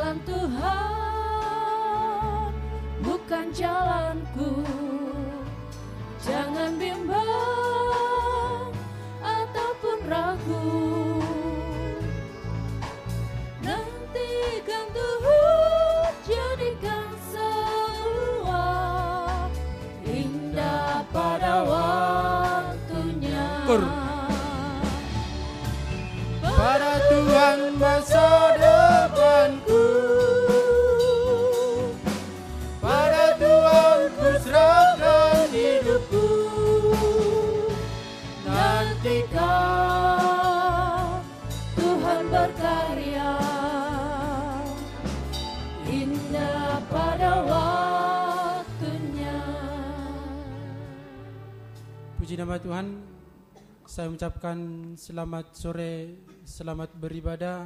jalan Tuhan, bukan jalanku. Jangan bimbang ataupun ragu. Nantikan Tuhan, jadikan semua indah pada waktunya. Pada Tuhan masa depanku, pada Tuhan ku serahkan hidupku. Nantikan Tuhan berkarya indah pada waktunya. Puji nama Tuhan. Saya mengucapkan selamat sore, selamat beribadah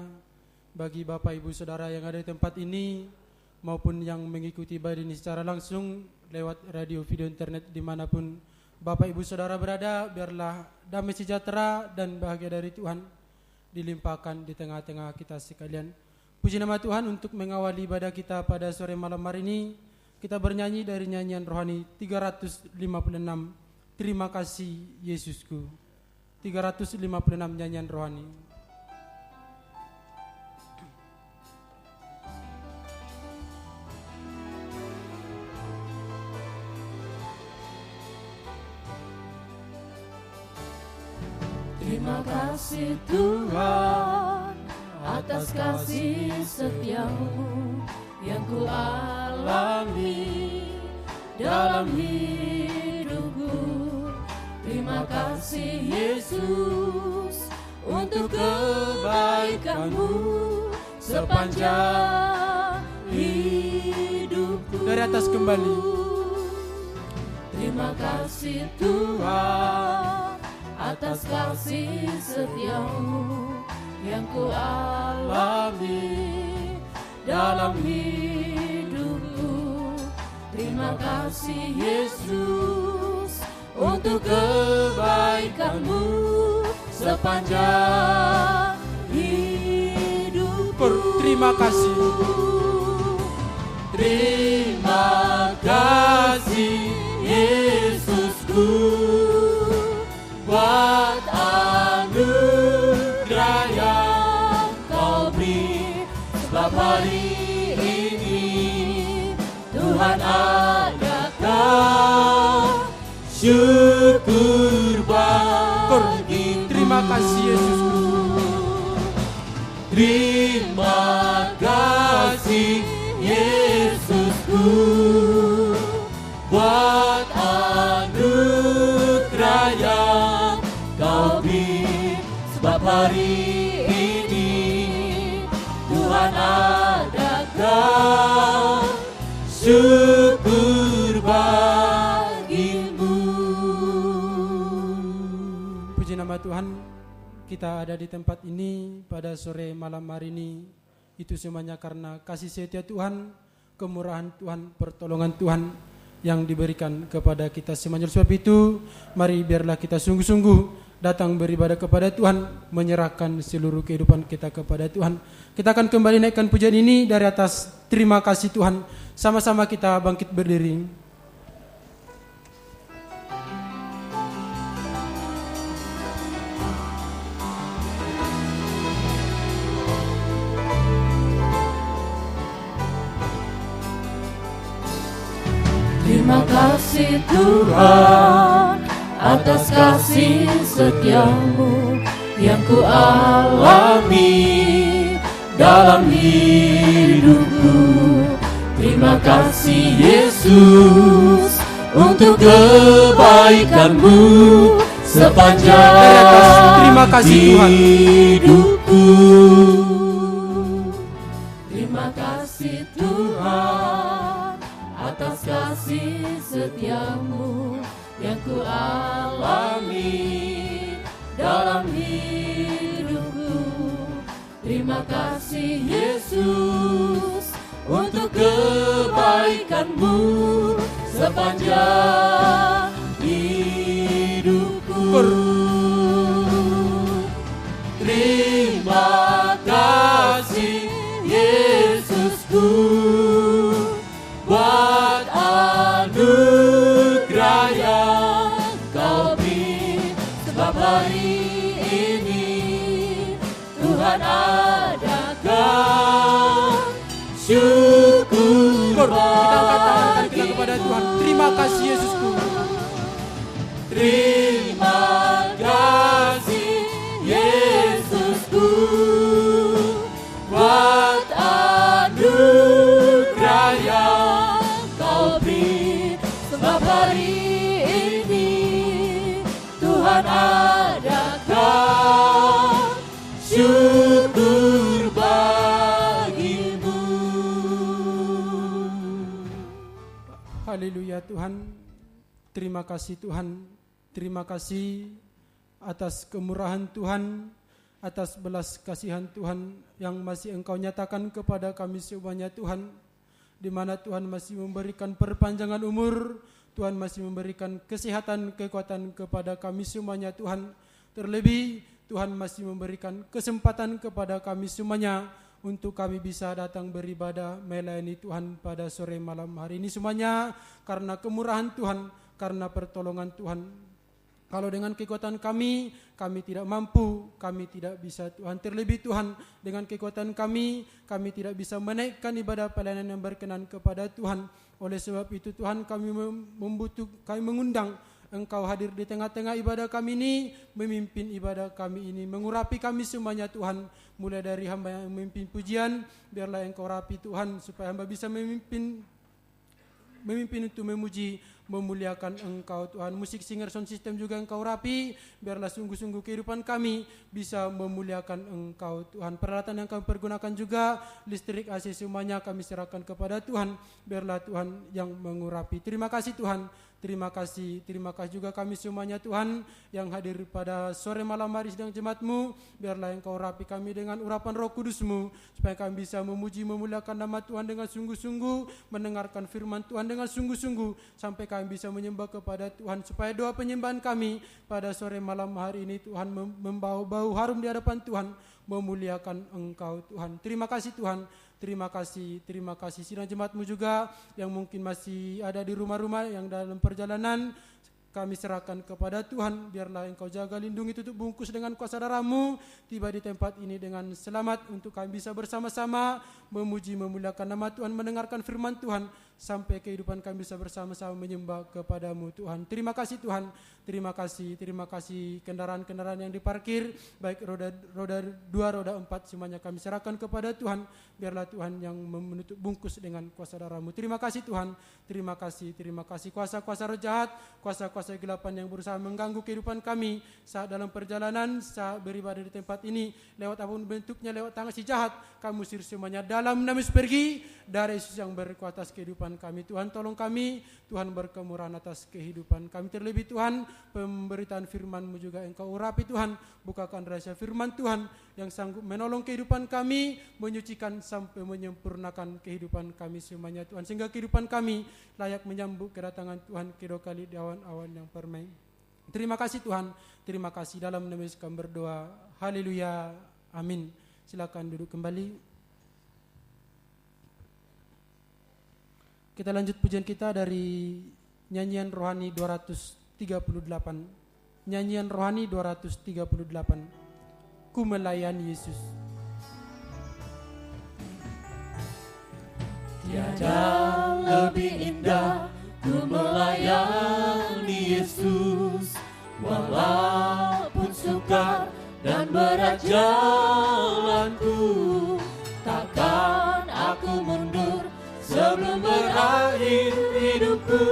bagi Bapak Ibu Saudara yang ada di tempat ini maupun yang mengikuti ibadah ini secara langsung lewat radio, video, internet dimanapun Bapak Ibu Saudara berada. Biarlah damai sejahtera dan bahagia dari Tuhan dilimpahkan di tengah-tengah kita sekalian. Puji nama Tuhan. Untuk mengawali ibadah kita pada sore malam hari ini, kita bernyanyi dari nyanyian rohani 356, Terima Kasih Yesusku. 356 nyanyian rohani. Terima kasih Tuhan atas kasih setiamu yang ku alami dalam hidupku. Terima kasih Yesus untuk kebaikanmu sepanjang hidupku. Dari atas kembali. Terima kasih Tuhan atas kasih setiamu yang ku alami dalam hidupku. Terima kasih Yesus untuk kebaikanmu sepanjang hidupku. Terima kasih. Terima kasih Yesusku buat anugerah yang kau beri. Sebab hari ini Tuhan adakan syukur bagi. Terima kasih Yesusku. Terima kasih Yesusku buat anugerah yang kau beri. Sebab hari ini Tuhan adakan syukur bagimu. Puji nama Tuhan. Kita ada di tempat ini pada sore malam hari ini, itu semuanya karena kasih setia Tuhan, kemurahan Tuhan, pertolongan Tuhan yang diberikan kepada kita semuanya. Sebab itu, mari biarlah kita sungguh-sungguh datang beribadah kepada Tuhan, menyerahkan seluruh kehidupan kita kepada Tuhan. Kita akan kembali naikkan pujian ini dari atas terima kasih Tuhan. Sama-sama kita bangkit berdiri. Terima kasih Tuhan atas kasih setiamu yang ku alami dalam hidupku. Terima kasih Yesus untuk kebaikanmu sepanjang Terima kasih Tuhan. hidupku. Terima kasih Tuhan atas kasih setiamu yang ku alami dalam hidupku. Terima kasih Yesus untuk kebaikanmu sepanjang hidupku. Terima kasih Yesus adakan syukur Kita angkat tangan kita kepada Tuhan. Terima kasih Yesusku. Terima kasih Yesusku buat anugerah yang Kau beri. Sebab hari ini Tuhan adakan syukur bagimu. Haleluya Tuhan. Terima kasih Tuhan. Terima kasih atas kemurahan Tuhan, atas belas kasihan Tuhan yang masih Engkau nyatakan kepada kami semuanya Tuhan, di mana Tuhan masih memberikan perpanjangan umur, Tuhan masih memberikan kesehatan, kekuatan kepada kami semuanya Tuhan. Terlebih Tuhan masih memberikan kesempatan kepada kami semuanya untuk kami bisa datang beribadah melayani Tuhan pada sore malam hari ini semuanya karena kemurahan Tuhan, karena pertolongan Tuhan. Kalau dengan kekuatan kami tidak mampu, kami tidak bisa Tuhan. Terlebih Tuhan, dengan kekuatan kami tidak bisa menaikkan ibadah pelayanan yang berkenan kepada Tuhan. Oleh sebab itu Tuhan, kami mengundang Engkau hadir di tengah-tengah ibadah kami ini, memimpin ibadah kami ini, mengurapi kami semuanya Tuhan. Mulai dari hamba yang memimpin pujian, biarlah Engkau rapi Tuhan, supaya hamba bisa memimpin untuk memuji, memuliakan Engkau Tuhan. Musik singer sound system juga Engkau rapi, biarlah sungguh-sungguh kehidupan kami bisa memuliakan Engkau Tuhan. Peralatan yang kami pergunakan juga, listrik AC semuanya kami serahkan kepada Tuhan, biarlah Tuhan yang mengurapi. Terima kasih Tuhan. Terima kasih juga kami semuanya Tuhan yang hadir pada sore malam hari sidang jemaat-Mu. Biarlah Engkau rapi kami dengan urapan Roh Kudus-Mu, supaya kami bisa memuji memuliakan nama Tuhan dengan sungguh-sungguh, mendengarkan firman Tuhan dengan sungguh-sungguh, sampai kami bisa menyembah kepada Tuhan, supaya doa penyembahan kami pada sore malam hari ini Tuhan membawa bau harum di hadapan Tuhan, memuliakan Engkau Tuhan. Terima kasih Tuhan. Terima kasih sidang jemaat-Mu juga yang mungkin masih ada di rumah-rumah yang dalam perjalanan. Kami serahkan kepada Tuhan, biarlah Engkau jaga, lindungi, tutup bungkus dengan kuasa darah-Mu, tiba di tempat ini dengan selamat untuk kami bisa bersama-sama memuji memuliakan nama Tuhan, mendengarkan firman Tuhan, sampai kehidupan kami bisa bersama-sama menyembah kepada-Mu Tuhan. Terima kasih Tuhan, terima kasih kendaraan-kendaraan yang diparkir, baik roda 2, roda 4, semuanya kami serahkan kepada Tuhan, biarlah Tuhan yang menutup bungkus dengan kuasa darah-Mu. Terima kasih Tuhan, terima kasih kuasa-kuasa roh jahat, kuasa-kuasa kegelapan yang berusaha mengganggu kehidupan kami saat dalam perjalanan, saat beribadah di tempat ini, lewat apapun bentuknya, lewat tangan si jahat, kami usir semuanya dalam nama Yesus. Pergi dari Yesus yang berkuasa atas kehidupan kami. Tuhan tolong kami, Tuhan berkemurahan atas kehidupan kami. Terlebih Tuhan, pemberitaan firman-Mu juga Engkau urapi Tuhan, bukakan rahasia firman Tuhan yang sanggup menolong kehidupan kami, menyucikan sampai menyempurnakan kehidupan kami semuanya Tuhan, sehingga kehidupan kami layak menyambut kedatangan Tuhan kedua kali di awan-awan yang permai. Terima kasih Tuhan, terima kasih. Dalam nama Yesus kami berdoa. Haleluya, amin. Silakan duduk kembali. Kita lanjut pujian kita dari nyanyian rohani 238. Nyanyian rohani 238. Ku melayani Yesus. Tiada lebih indah ku melayani Yesus, walaupun sukar dan berat jalanku, takkan aku mundur sebelum berakhir hidupku,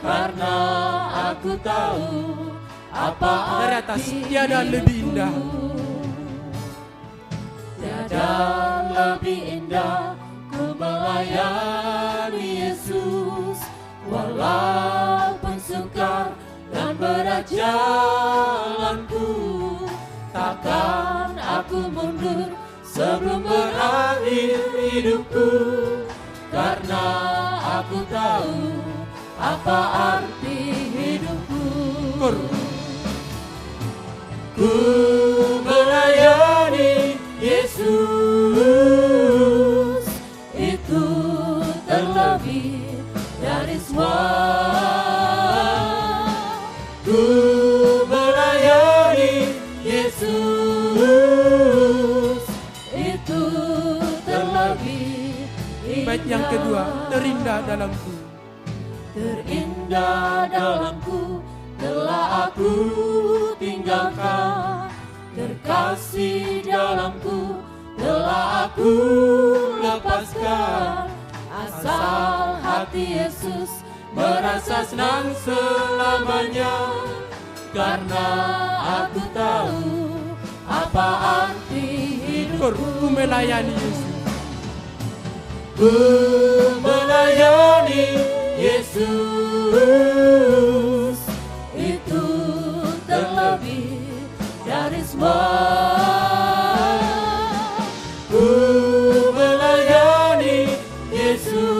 karena aku tahu apa dari atas, tiada lebih indah. Tiada lebih indah ku melayani Yesus, walaupun sukar dan berat jalanku, takkan aku mundur sebelum berakhir hidupku, karena aku tahu apa arti hidupku. Ku melayani Yesus, itu terlebih dari semua. Ku melayani Yesus, Bait yang kedua, terindah dalamku. Terindah dalamku telah aku tinggalkan, terkasih dalamku telah aku lepaskan. Asal hati Yesus merasa senang selamanya, karena aku tahu apa arti hidupku. Ku melayani Yesus. Ku melayani Yesus, itu terlebih dari semua. Ku melayani Yesus.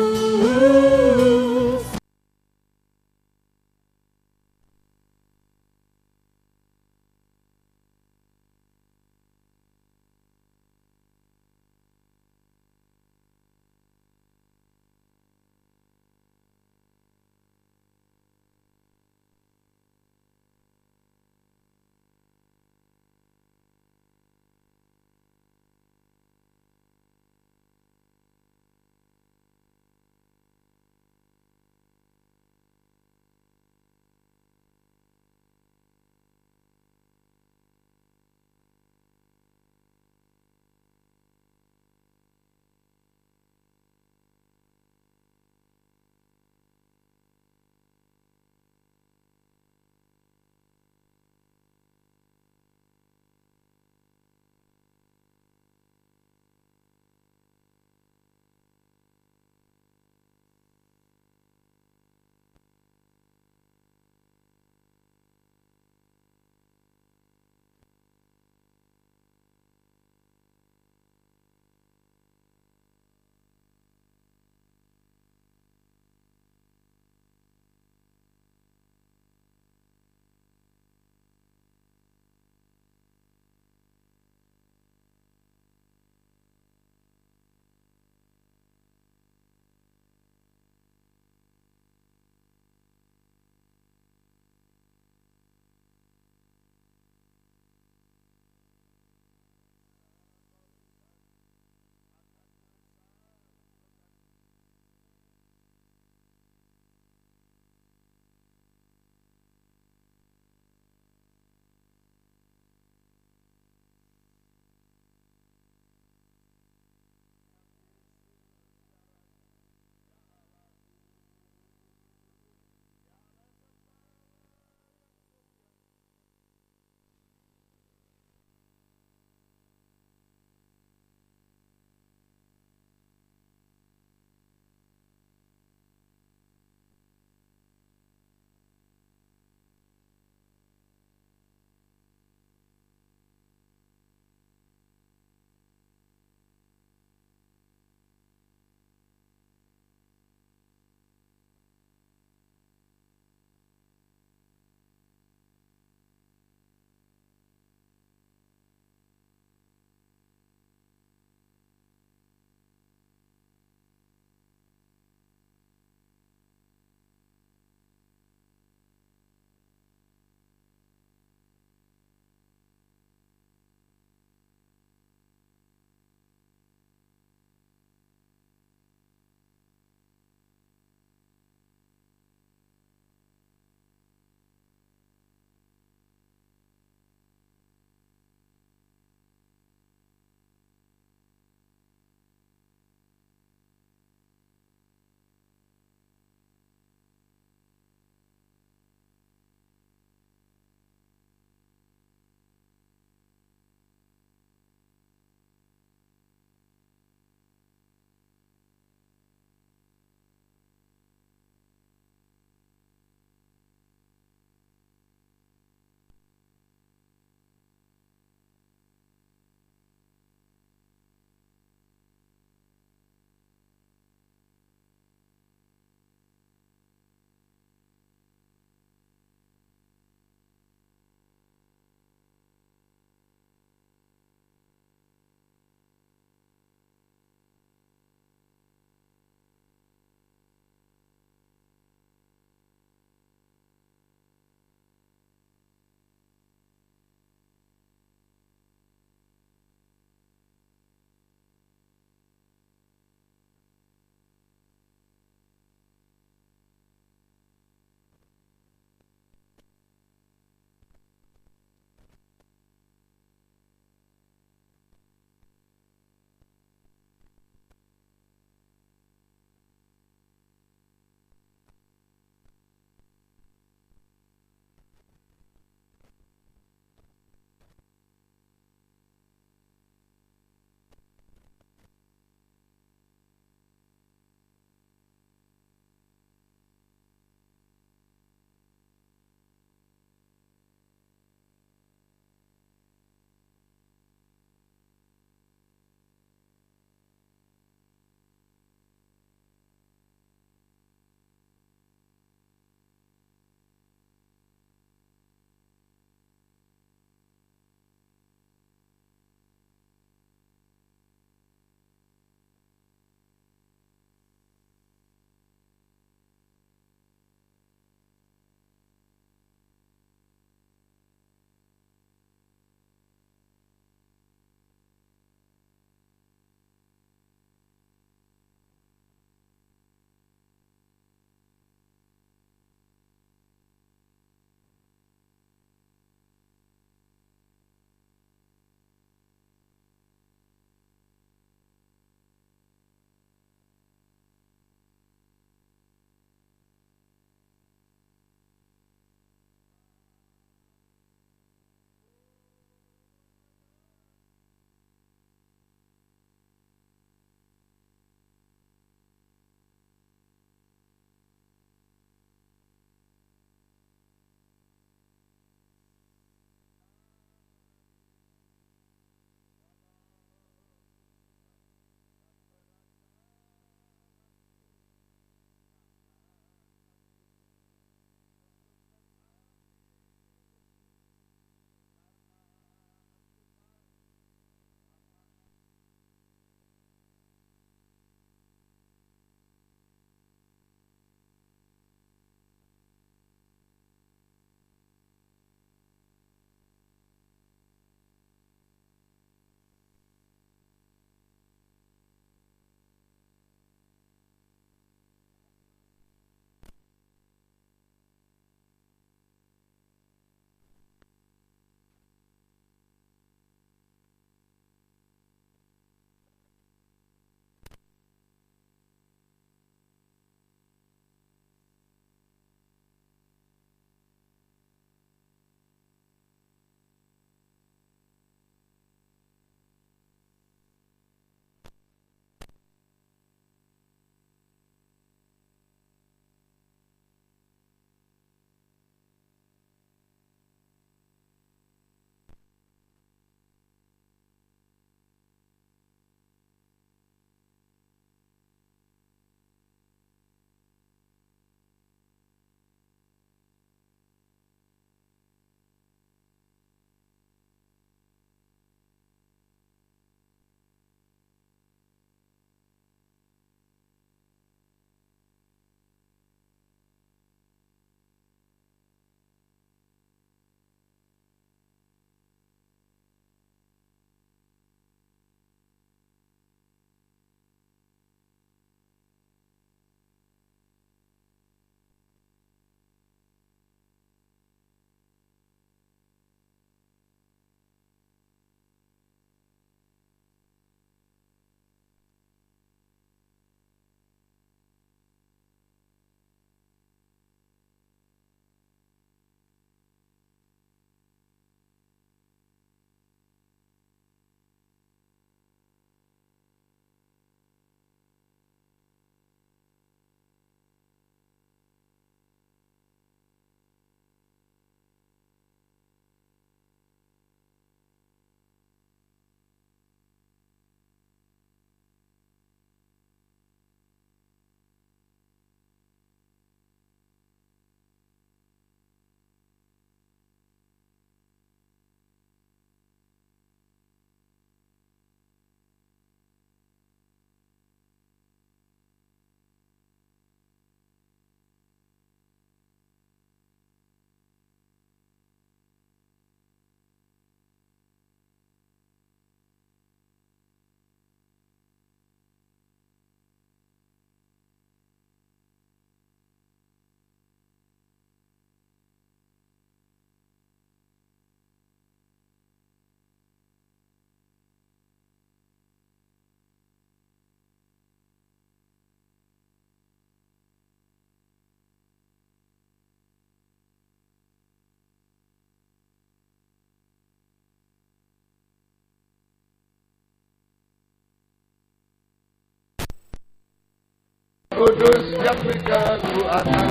Kudus yang berkekuatan,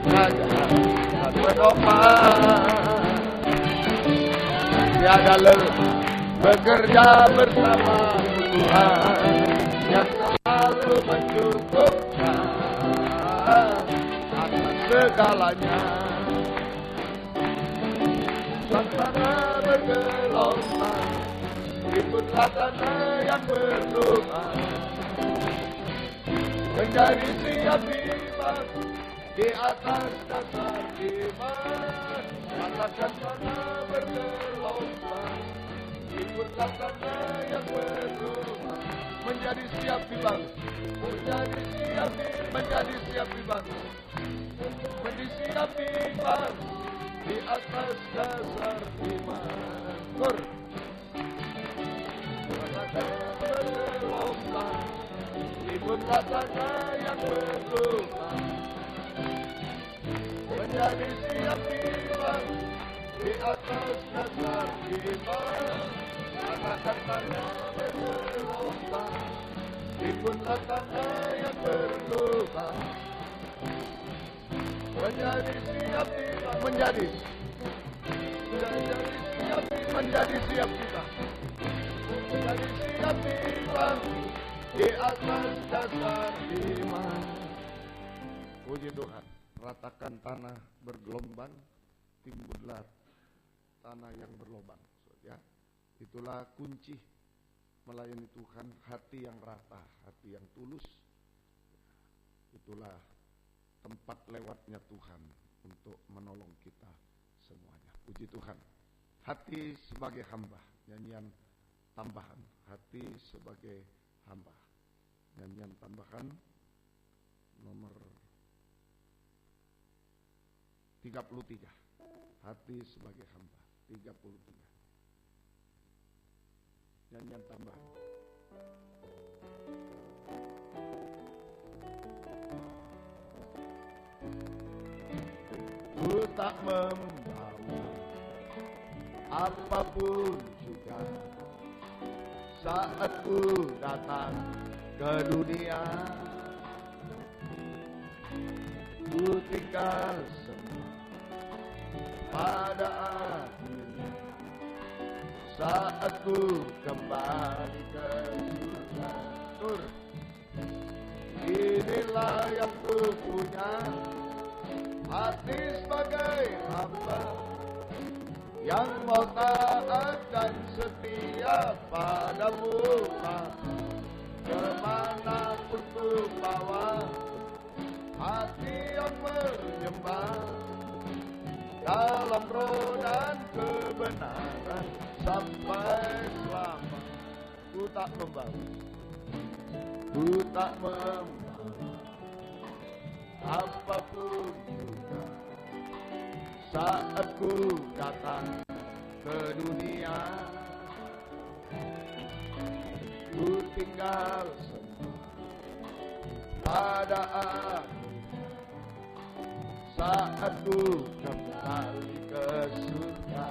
Raja dan penopang, tiada lelah bekerja bersama Tuhan yang selalu mencukupkan atas segalanya. Suasana bergelombang, ikutlah tanah yang berdoa, menjadi siap iman di atas dasar iman. Katakan tanah bergelombang, ikutlah tanah yang berdoa, menjadi siap iman, menjadi siap iman, menjadi siap iman, menjadi siap iman di atas dasar iman. Katakan bergelombang, ikutlah tanah yang berdoa, menjadi siap iman di atas dasar iman. Katakan tanah bergelombang, ikutlah tanah yang berdoa, menjadi siap iman, menjadi siap iman, menjadi siap iman, menjadi siap iman di atas dasar iman. Puji Tuhan. Ratakan tanah bergelombang, timbullah tanah yang berlobang. Ya, itulah kunci melayani Tuhan, hati yang rata, hati yang tulus. Itulah tempat lewatnya Tuhan untuk menolong kita semuanya. Puji Tuhan. Hati sebagai hamba, nyanyian tambahan. Hati sebagai hamba, nyanyian tambahan nomor 33. Hati sebagai hamba, 33. Nyanyian tambahan. Ku tak membawa apapun juga saat ku datang ke dunia. Ku tinggal semua pada akhirnya saat ku kembali ke surga. Inilah yang ku punya, hati sebagai hamba yang mau taat dan setia padamu. Kemanapun ku bawa, hati yang menyembah dalam roh dan kebenaran sampai selama. Ku tak membawa, ku tak membawa apapun juga saat ku datang ke dunia. Ku tinggal semua pada akhirnya saat ku kembali ke surga.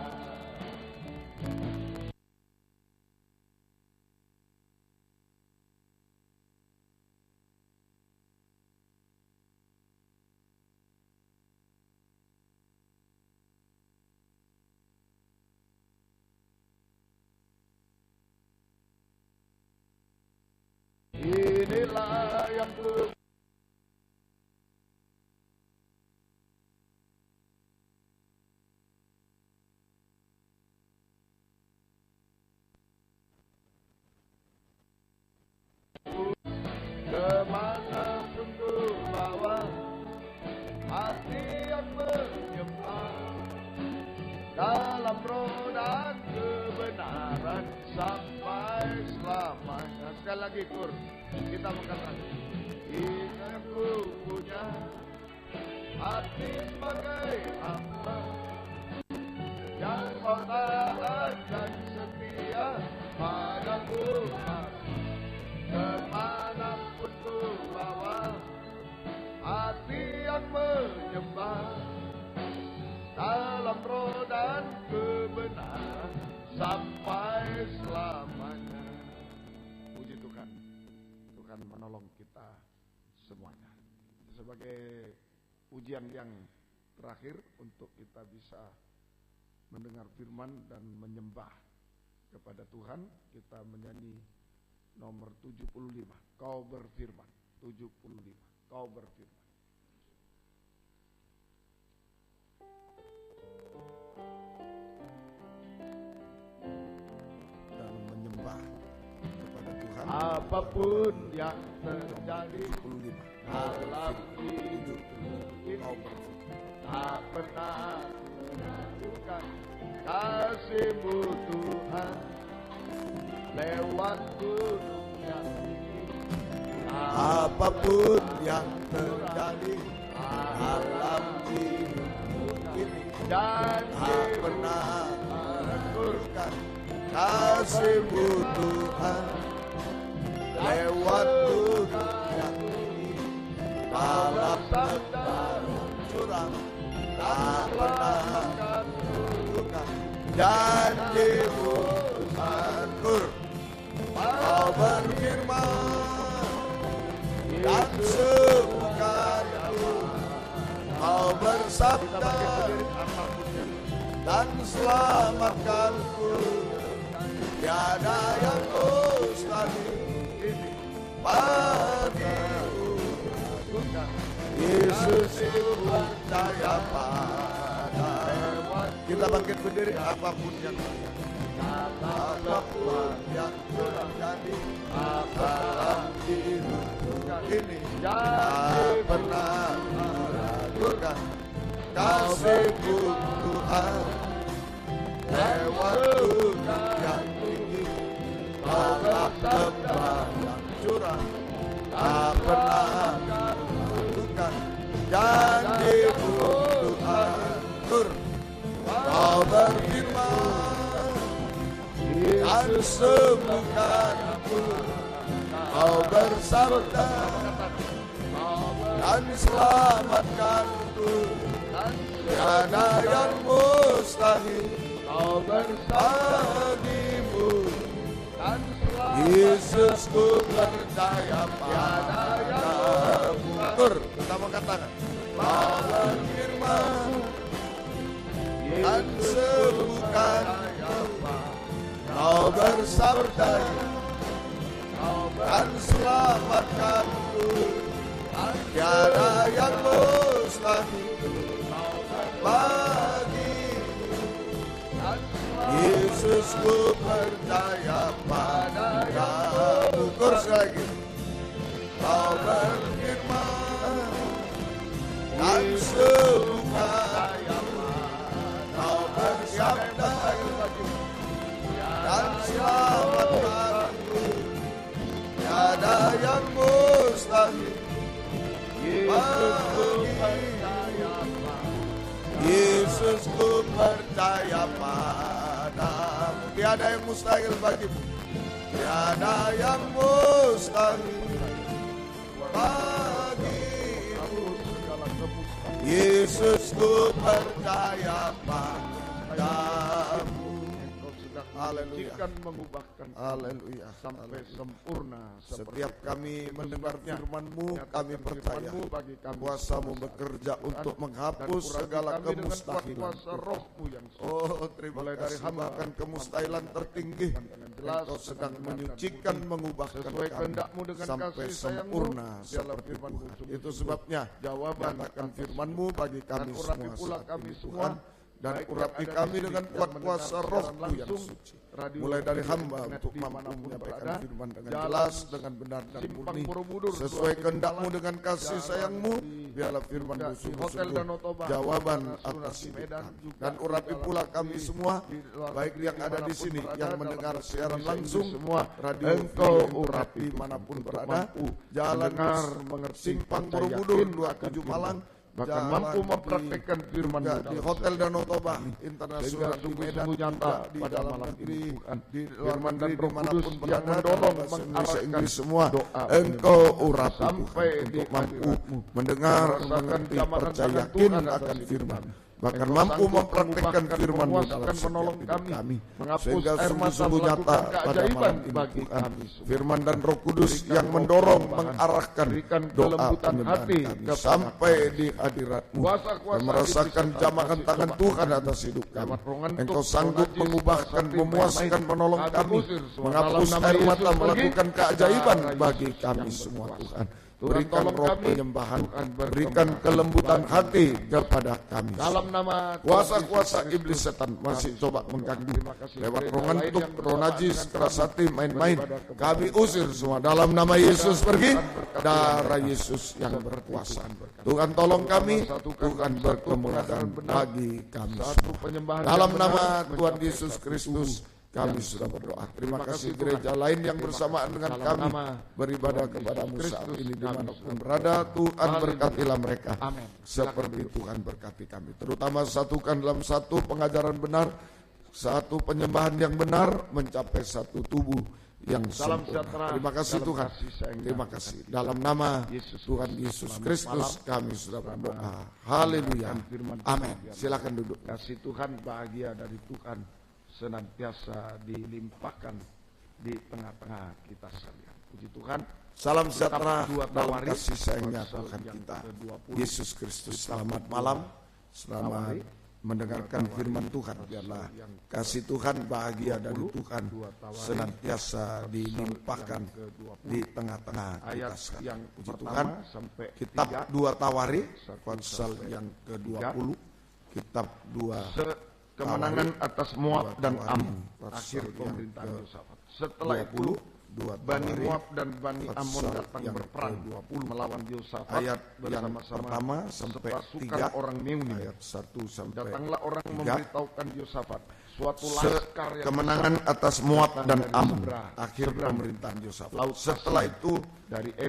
Inilah yang ku kemanapun ku bawa, hati yang menyembah dalam roh dan kebenaran sampai selamanya. Sekali lagi kur, kita mengatakan ini yang ku punya, hati sebagai hamba yang mau taat dan setia padaku. Kemanapun ku bawa, hati yang menyembah dalam roh dan kebenaran sampai selamanya. Puji Tuhan, Tuhan menolong kita semuanya. Sebagai pujian yang terakhir untuk kita bisa mendengar firman dan menyembah kepada Tuhan, kita menyanyi nomor 75, Kau berfirman. 75, Kau berfirman. Dan menyembah kepada Tuhan. Apapun yang terjadi 75. dalam hidup ini, Kau berfirman. tak pernah meragukan kasih-Mu Tuhan. Lewat gunung yang tinggi, Apapun yang terjadi dalam hidupku ini, dan tak pernah meragukan kasih-Mu Tuhan. Lewat gunung yang tinggi, dalam tebaran curang, tak pernah meragukan janji-Mu Tuhanku. Kau berfirman dan sembuhkanku. Kau bersabda dan selamatkanku. Tiada yang mustahil bagimu. Yesus percaya pada. Kita bangkit berdiri, apapun yang terjadi, apapun yang terjadi dalam hidupku ini, tak pernah meragukan kasih-Mu Tuhan. Lewat gunung yang tinggi, dalam tebaran yang curang, tak pernah meragukan janji-Mu Tuhan. Kau berfirman dan sembuhkanku. Kau bersabda dan selamatkanku. Tiada yang mustahil bagimu. Yesus, ku percaya padamu. Kita mau katakan, Kau berfirman dan sembuhkanku. Kau bersabda dan selamatkanku. Tiada yang mustahil bagimu. Yesus, ku percaya padamu. Terus lagi, Kau berfirman dan sembuhkanku. Kau bersabda dan selamatkanku. Tiada yang mustahil bagimu. Yesus, ku percaya padamu. Tiada yang mustahil bagimu. Tiada yang mustahil bagimu. Yesus, ku percaya padamu. Haleluya. Mengubahkan Haleluya. sampai sempurna. Setiap kami mendengar firman-Mu, kami percaya kuasa-Mu bekerja untuk menghapus segala kemustahilan. Oh, terima kasih bahkan kemustahilan tertinggi Engkau sedang menyucikan, mengubahkan kami sampai sempurna seperti Tuhan. Itu sebabnya nyatakan firman-Mu bagi kami semua saat ini Tuhan. Dan urapi kami dengan kuat kuasa Roh-Mu yang suci. Mulai dari hamba untuk mampu menyampaikan firman dengan jelas, dengan benar dan murni, sesuai kehendak-Mu dengan kasih sayang-Mu. Biarlah firman-Mu sungguh-sungguh jawaban atas hidup kami. Dan urapi pula kami semua, baik yang ada di sini, yang mendengar siaran langsung, radio, Engkau urapi manapun berada, jalan mengerti simpang Borobudur 27 Malang, bahkan mampu mempraktekkan firman-Mu di Hotel Danau Toba Internasional di Medan, nyata di pada dalam malam negeri, di firman dan Roh Kudus Kudus yang mendorong mengarahkan Inggris semua doa Engkau urapi sampai Tuhan, di untuk mampu hadirat-Mu, mendengar, merasakan mengerti, jamanan percaya tangan yakin Tuhan akan atas hidup firman. kami. bahkan mampu mempraktikkan firman-Mu dalam setiap hidup kami, sehingga sungguh-sungguh nyata pada malam ini Tuhan, firman dan Roh Kudus yang mendorong, mengarahkan doa penyembahan kami sampai di hadirat-Mu, dan merasakan jamahan tangan Tuhan atas hidup kami. Engkau sanggup mengubahkan, memuaskan, menolong kami, menghapus air mata, melakukan keajaiban bagi kami semua Tuhan. Berikan roh penyembahan, berikan kelembutan hati kepada kami. Dalam nama kuasa-kuasa iblis setan masih coba mengganggu lewat roh ngantuk, roh najis, keras hati, main-main, kami usir semua dalam nama Yesus. Pergi, darah Yesus yang berkuasa. Tuhan tolong kami, Tuhan berkemudahan bagi kami semua. Dalam nama Tuhan Yesus Kristus kami sudah berdoa. Terima kasih gereja lain yang bersamaan dengan kami beribadah kepada-Mu saat ini dimanapun berada. Tuhan berkatilah mereka seperti Tuhan berkati kami. Terutama satukan dalam satu pengajaran benar, satu penyembahan yang benar, mencapai satu tubuh yang sempurna. Terima kasih Tuhan. Terima kasih. Dalam nama Tuhan Yesus Kristus kami sudah berdoa. Haleluya. Amin. Silakan duduk. Kasih Tuhan, bahagia dari Tuhan senantiasa dilimpahkan di tengah-tengah kita sekalian. Puji Tuhan. Salam sejahtera dalam kasih sayangnya Tuhan kita Yesus Kristus. Selamat malam, selamat mendengarkan firman Tuhan. Biarlah kasih Tuhan, bahagia dari Tuhan senantiasa dilimpahkan di tengah-tengah kita sekalian. Puji Tuhan. Kitab 2 Tawari pasal yang ke-20, kitab 2 kemenangan atas Moab dan Ammon, akhir pemerintahan Yosafat. Setelah itu Bani Moab dan Bani Ammon datang berperang melawan Yosafat ayat yang pertama sampai 3, orang Meuni. ayat 1 sampai 3. Datanglah orang memberitahukan Yosafat suatu laskar yang kemenangan atas Moab dan Ammon, akhir pemerintahan Yosafat. Setelah itu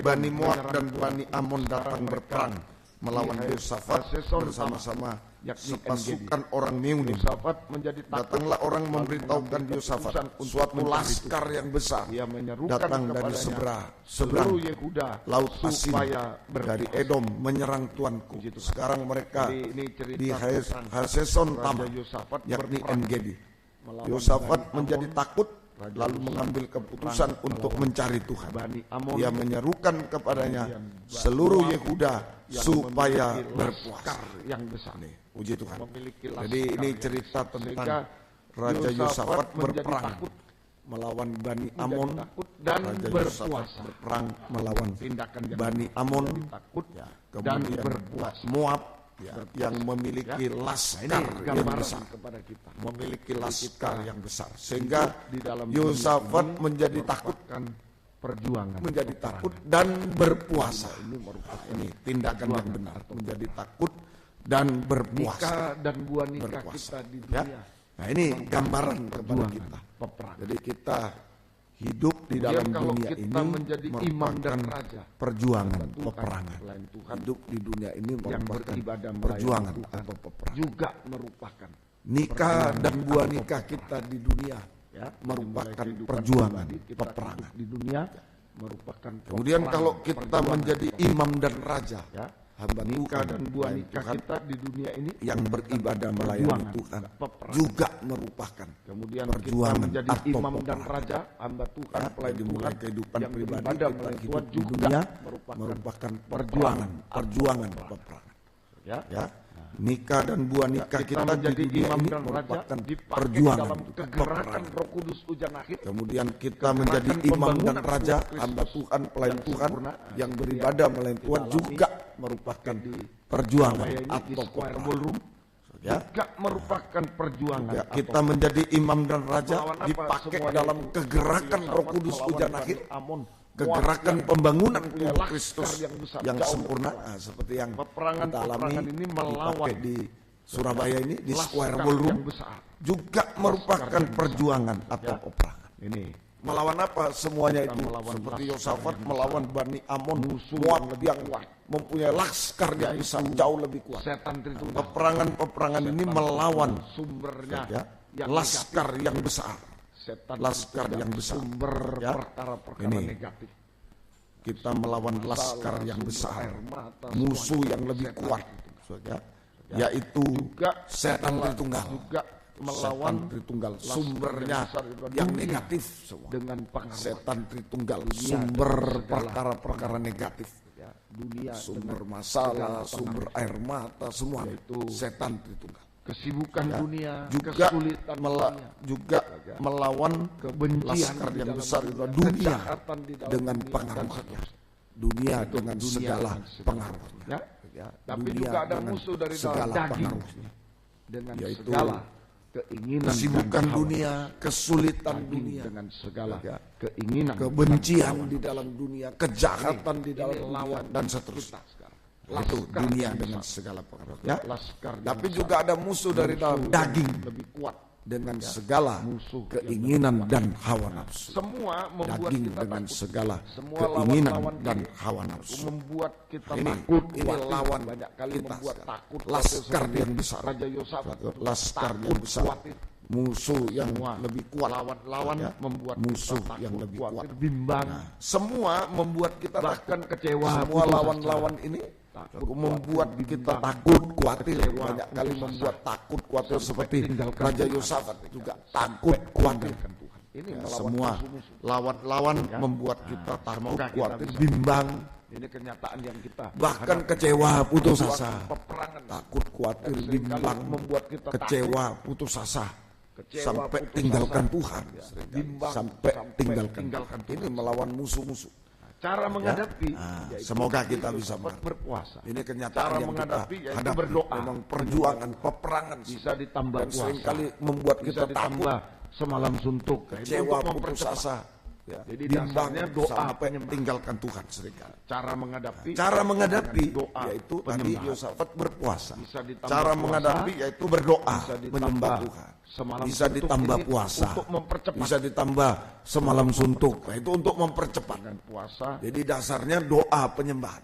Bani Moab dan Bani Ammon datang berperang melawan Yosafat bersama-sama sepasukan orang Meuni. Datanglah orang memberitahukan Yosafat suatu laskar yang besar datang dari seberang laut Asin dari Edom menyerang tuanku. Sekarang mereka di Haseson Tamar, yakni En-Gedi. Yosafat menjadi takut, lalu mengambil keputusan untuk mencari Tuhan. Ia menyerukan kepadanya seluruh Yehuda supaya berpuasa. Yang besar. Puji Tuhan. Jadi ini cerita tentang Raja Yosafat berperang melawan Bani Ammon dan Raja berpuasa. Berperang melawan Bani Ammon, kemudian Moab yang memiliki laskar yang besar, memiliki laskar yang besar, sehingga Yosafat menjadi takut, menjadi takut dan berpuasa. Ini tindakan yang benar, menjadi takut dan berpuasa. Nikah dan buah nikah kita di dunia. Nah ini gambaran kepada kita. Jadi kita hidup di dalam dunia ini menjadi imam dan raja, perjuangan, peperangan. Hidup di dunia ini merupakan perjuangan atau peperangan. Juga merupakan nikah dan buah nikah kita di dunia merupakan perjuangan, peperangan di dunia merupakan. Kemudian kalau kita menjadi imam dan raja, hamba nikah dan buah nikah kita di dunia ini yang beribadah melayani Tuhan juga merupakan kemudian perjuangan kita menjadi imam dan raja, hamba Tuhan pelayan Tuhan, kehidupan pribadi kita hidup di dunia merupakan perjuangan, peperangan. Ya. Nikah dan buah nikah kita menjadi di dunia imam ini dan raja merupakan perjuangan perjuangan, kegerakan peperangan. Roh Kudus hujan akhir. Kemudian kita menjadi imam dan raja, hamba Tuhan, pelayan Tuhan yang beribadah melayani Tuhan juga merupakan perjuangan atau peperangan. Juga merupakan perjuangan. Kita menjadi imam dan raja dipakai dalam kegerakan Roh Kudus hujan akhir, kegerakan pembangunan tubuh Kristus yang sempurna, seperti yang kita alami ini melawan di Surabaya ini di Square Ballroom, juga merupakan perjuangan atau peperangan. Ini melawan apa? Semuanya itu seperti Yosafat melawan Bani Ammon, Moab yang mempunyai laskar yang bisa jauh lebih kuat. Peperangan ini melawan sumbernya laskar yang besar. Laskar yang besar, perkara-perkara negatif. Kita melawan laskar yang besar, musuh yang lebih kuat. yaitu juga setan Tritunggal. juga melawan Setan Tritunggal sumbernya yang negatif semua. dengan pengaruh Setan Tritunggal sumber perkara-perkara negatif. ya, dunia Sumber dengan masalah, segala sumber air mata, semua Yaitu setan Tritunggal. kesibukan dunia, Juga kesulitan dunia, juga melawan kebencian laskar di yang dalam besar itu dunia kejahatan di dalam dengan dunia, pengaruhnya. Dunia dengan segala pengaruhnya. ya. Tapi Dunia juga ada dengan musuh dari dalam segala daging pengaruhnya. dengan Yaitu segala keinginan Kesibukan dan hawa dunia, kesulitan daging dunia, dengan segala keinginan kebencian di dalam dunia, kejahatan di dalam ini dunia, lawan dan seterusnya. kita sekarang. Itu Laskar dunia yang dengan besar. segala pengaruhnya. Laskar yang Tapi besar. juga ada musuh dari dalam Musuh daging lebih kuat. dengan segala Musuh yang keinginan dan hawa nafsu. Semua membuat Daging kita dengan takut. segala Semua keinginan lawan-lawan dan ini hawa nafsu. membuat kita Ini takut. lawan lawan banyak kali kita membuat sekarang. takut. Laskar Seperti yang besar. Raja Yosafat Laskar takut, yang besar. khawatir. Musuh yang Semua lebih kuat. lawan-lawan Ya. membuat Musuh kita takut, yang lebih khawatir, kuat. bimbang, Semua membuat kita bahkan takut. kecewa. Semua putus lawan-lawan ini Takut, membuat khawatir, kita bimbang, takut, khawatir. kecewa, Banyak kali putus membuat asa. takut, khawatir Sampai seperti tinggalkan Raja Tuhan. Yosafat juga takut, khawatir. tinggalkan Tuhan. Ini Ya, melawan semua musuh-musuh. lawan-lawan Ya. membuat kita takut, semoga kita khawatir, bisa. bimbang, Ini kenyataan yang kita bahkan hadapi. kecewa, putus Perjuangan asa. peperangan Takut, khawatir, Dan seringkali bimbang, membuat kita kecewa, putus asa. Kecewa, Sampai putus tinggalkan asa. Tuhan. Bimbang, Sampai sampai tinggalkan tinggalkan Tuhan. Ini melawan musuh-musuh. cara menghadapi yaitu Semoga kita bisa cepat berpuasa. Ini kenyataan Cara yang kita menghadapi yaitu hadapi. berdoa. Memang perjuangan, peperangan Bisa ditambah dan puasa. seringkali membuat Bisa kita takut, ditambah semalam suntuk. Nah, itu kecewa, untuk putus mempercepat. asa, ya, Jadi bimbang, dasarnya doa sampai penyembah. tinggalkan Tuhan seringkali. Cara menghadapi Cara menghadapi dengan doa yaitu tadi penyembahan. Yosafat berpuasa. Bisa ditambah Cara puasa, menghadapi yaitu berdoa, bisa ditambah menyembah Tuhan. semalam Bisa suntuk ditambah ini puasa, untuk mempercepat. bisa ditambah semalam suntuk. Nah, itu untuk mempercepat. Dengan puasa Jadi dasarnya doa penyembahan.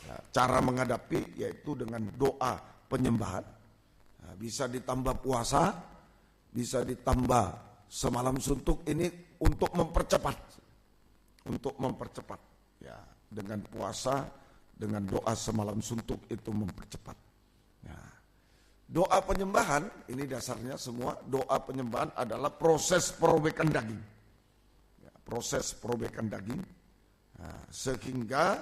Ya, cara menghadapi yaitu dengan doa penyembahan. Nah, bisa ditambah puasa, bisa ditambah semalam suntuk. Ini untuk mempercepat, Ya, dengan puasa, dengan doa semalam suntuk itu mempercepat. Ya. Doa penyembahan ini dasarnya semua doa penyembahan adalah proses perobekan daging. Ya, proses perobekan daging. Nah, sehingga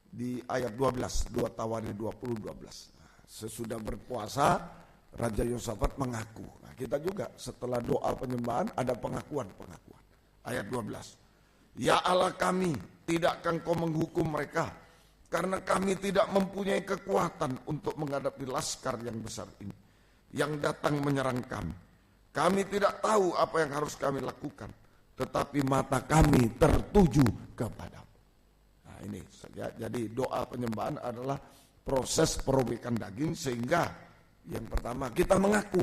di ayat 12, 2 Tawarikh 20:12. Nah, sesudah berpuasa Raja Yosafat mengaku. Nah, kita juga setelah doa penyembahan ada pengakuan. Ayat 12. Ya Allah kami, tidakkah Engkau menghukum mereka? Karena kami tidak mempunyai kekuatan untuk menghadapi laskar yang besar ini, yang datang menyerang kami. Kami tidak tahu apa yang harus kami lakukan, tetapi mata kami tertuju kepadamu. Nah ini, jadi doa penyembahan adalah proses perobekan daging, sehingga yang pertama kita mengaku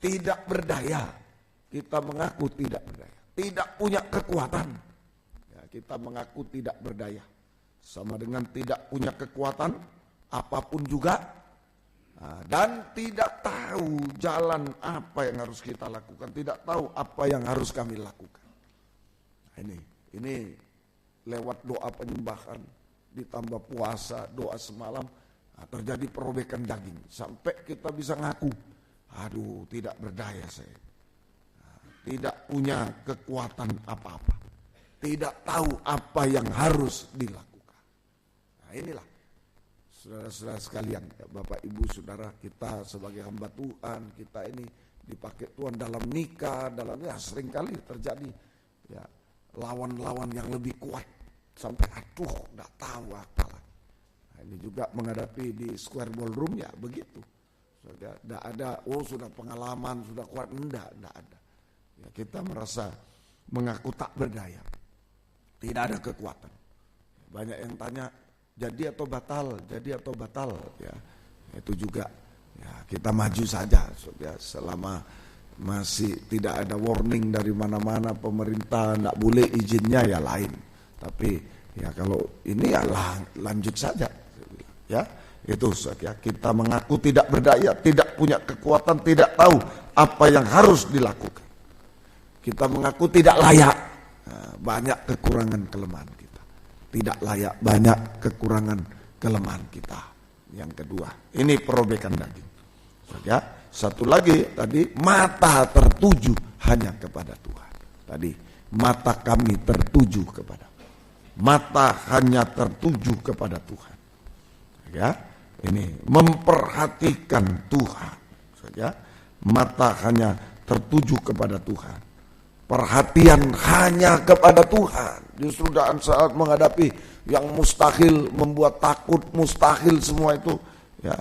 tidak berdaya, kita mengaku tidak berdaya, tidak punya kekuatan. Kita mengaku tidak berdaya, sama dengan tidak punya kekuatan apapun juga, dan tidak tahu jalan apa yang harus kita lakukan, tidak tahu apa yang harus kami lakukan. Ini lewat doa penyembahan ditambah puasa, doa semalam, terjadi perobekan daging sampai kita bisa ngaku, aduh tidak berdaya saya, tidak punya kekuatan apa-apa, tidak tahu apa yang harus dilakukan. Nah inilah saudara-saudara sekalian, Bapak Ibu Saudara, kita sebagai hamba Tuhan, kita ini dipakai Tuhan dalam nikah, seringkali terjadi ya lawan-lawan yang lebih kuat sampai aduh enggak tahu apa lagi. Nah, ini juga menghadapi di Square Ballroom ya begitu. Sudah ada sudah pengalaman, sudah kuat, enggak ada. Ya, kita merasa mengaku tak berdaya. Tidak ada kekuatan. Banyak yang tanya jadi atau batal, ya itu juga. Ya kita maju saja, ya, selama masih tidak ada warning dari mana-mana pemerintah tidak boleh izinnya ya lain. Tapi ya kalau ini ya lanjut saja, ya itu ya, kita mengaku tidak berdaya, tidak punya kekuatan, tidak tahu apa yang harus dilakukan. Kita mengaku tidak layak. Banyak kekurangan kelemahan kita, tidak layak, banyak kekurangan kelemahan kita. yang kedua. Ini perobekan daging. Ya, satu lagi tadi, mata tertuju hanya kepada Tuhan. Tadi mata kami tertuju kepada, mata hanya tertuju kepada Tuhan. Ya, ini memperhatikan Tuhan. Ya, mata hanya tertuju kepada Tuhan. Perhatian hanya kepada Tuhan. Justru dalam saat menghadapi yang mustahil, membuat takut, mustahil semua itu, ya,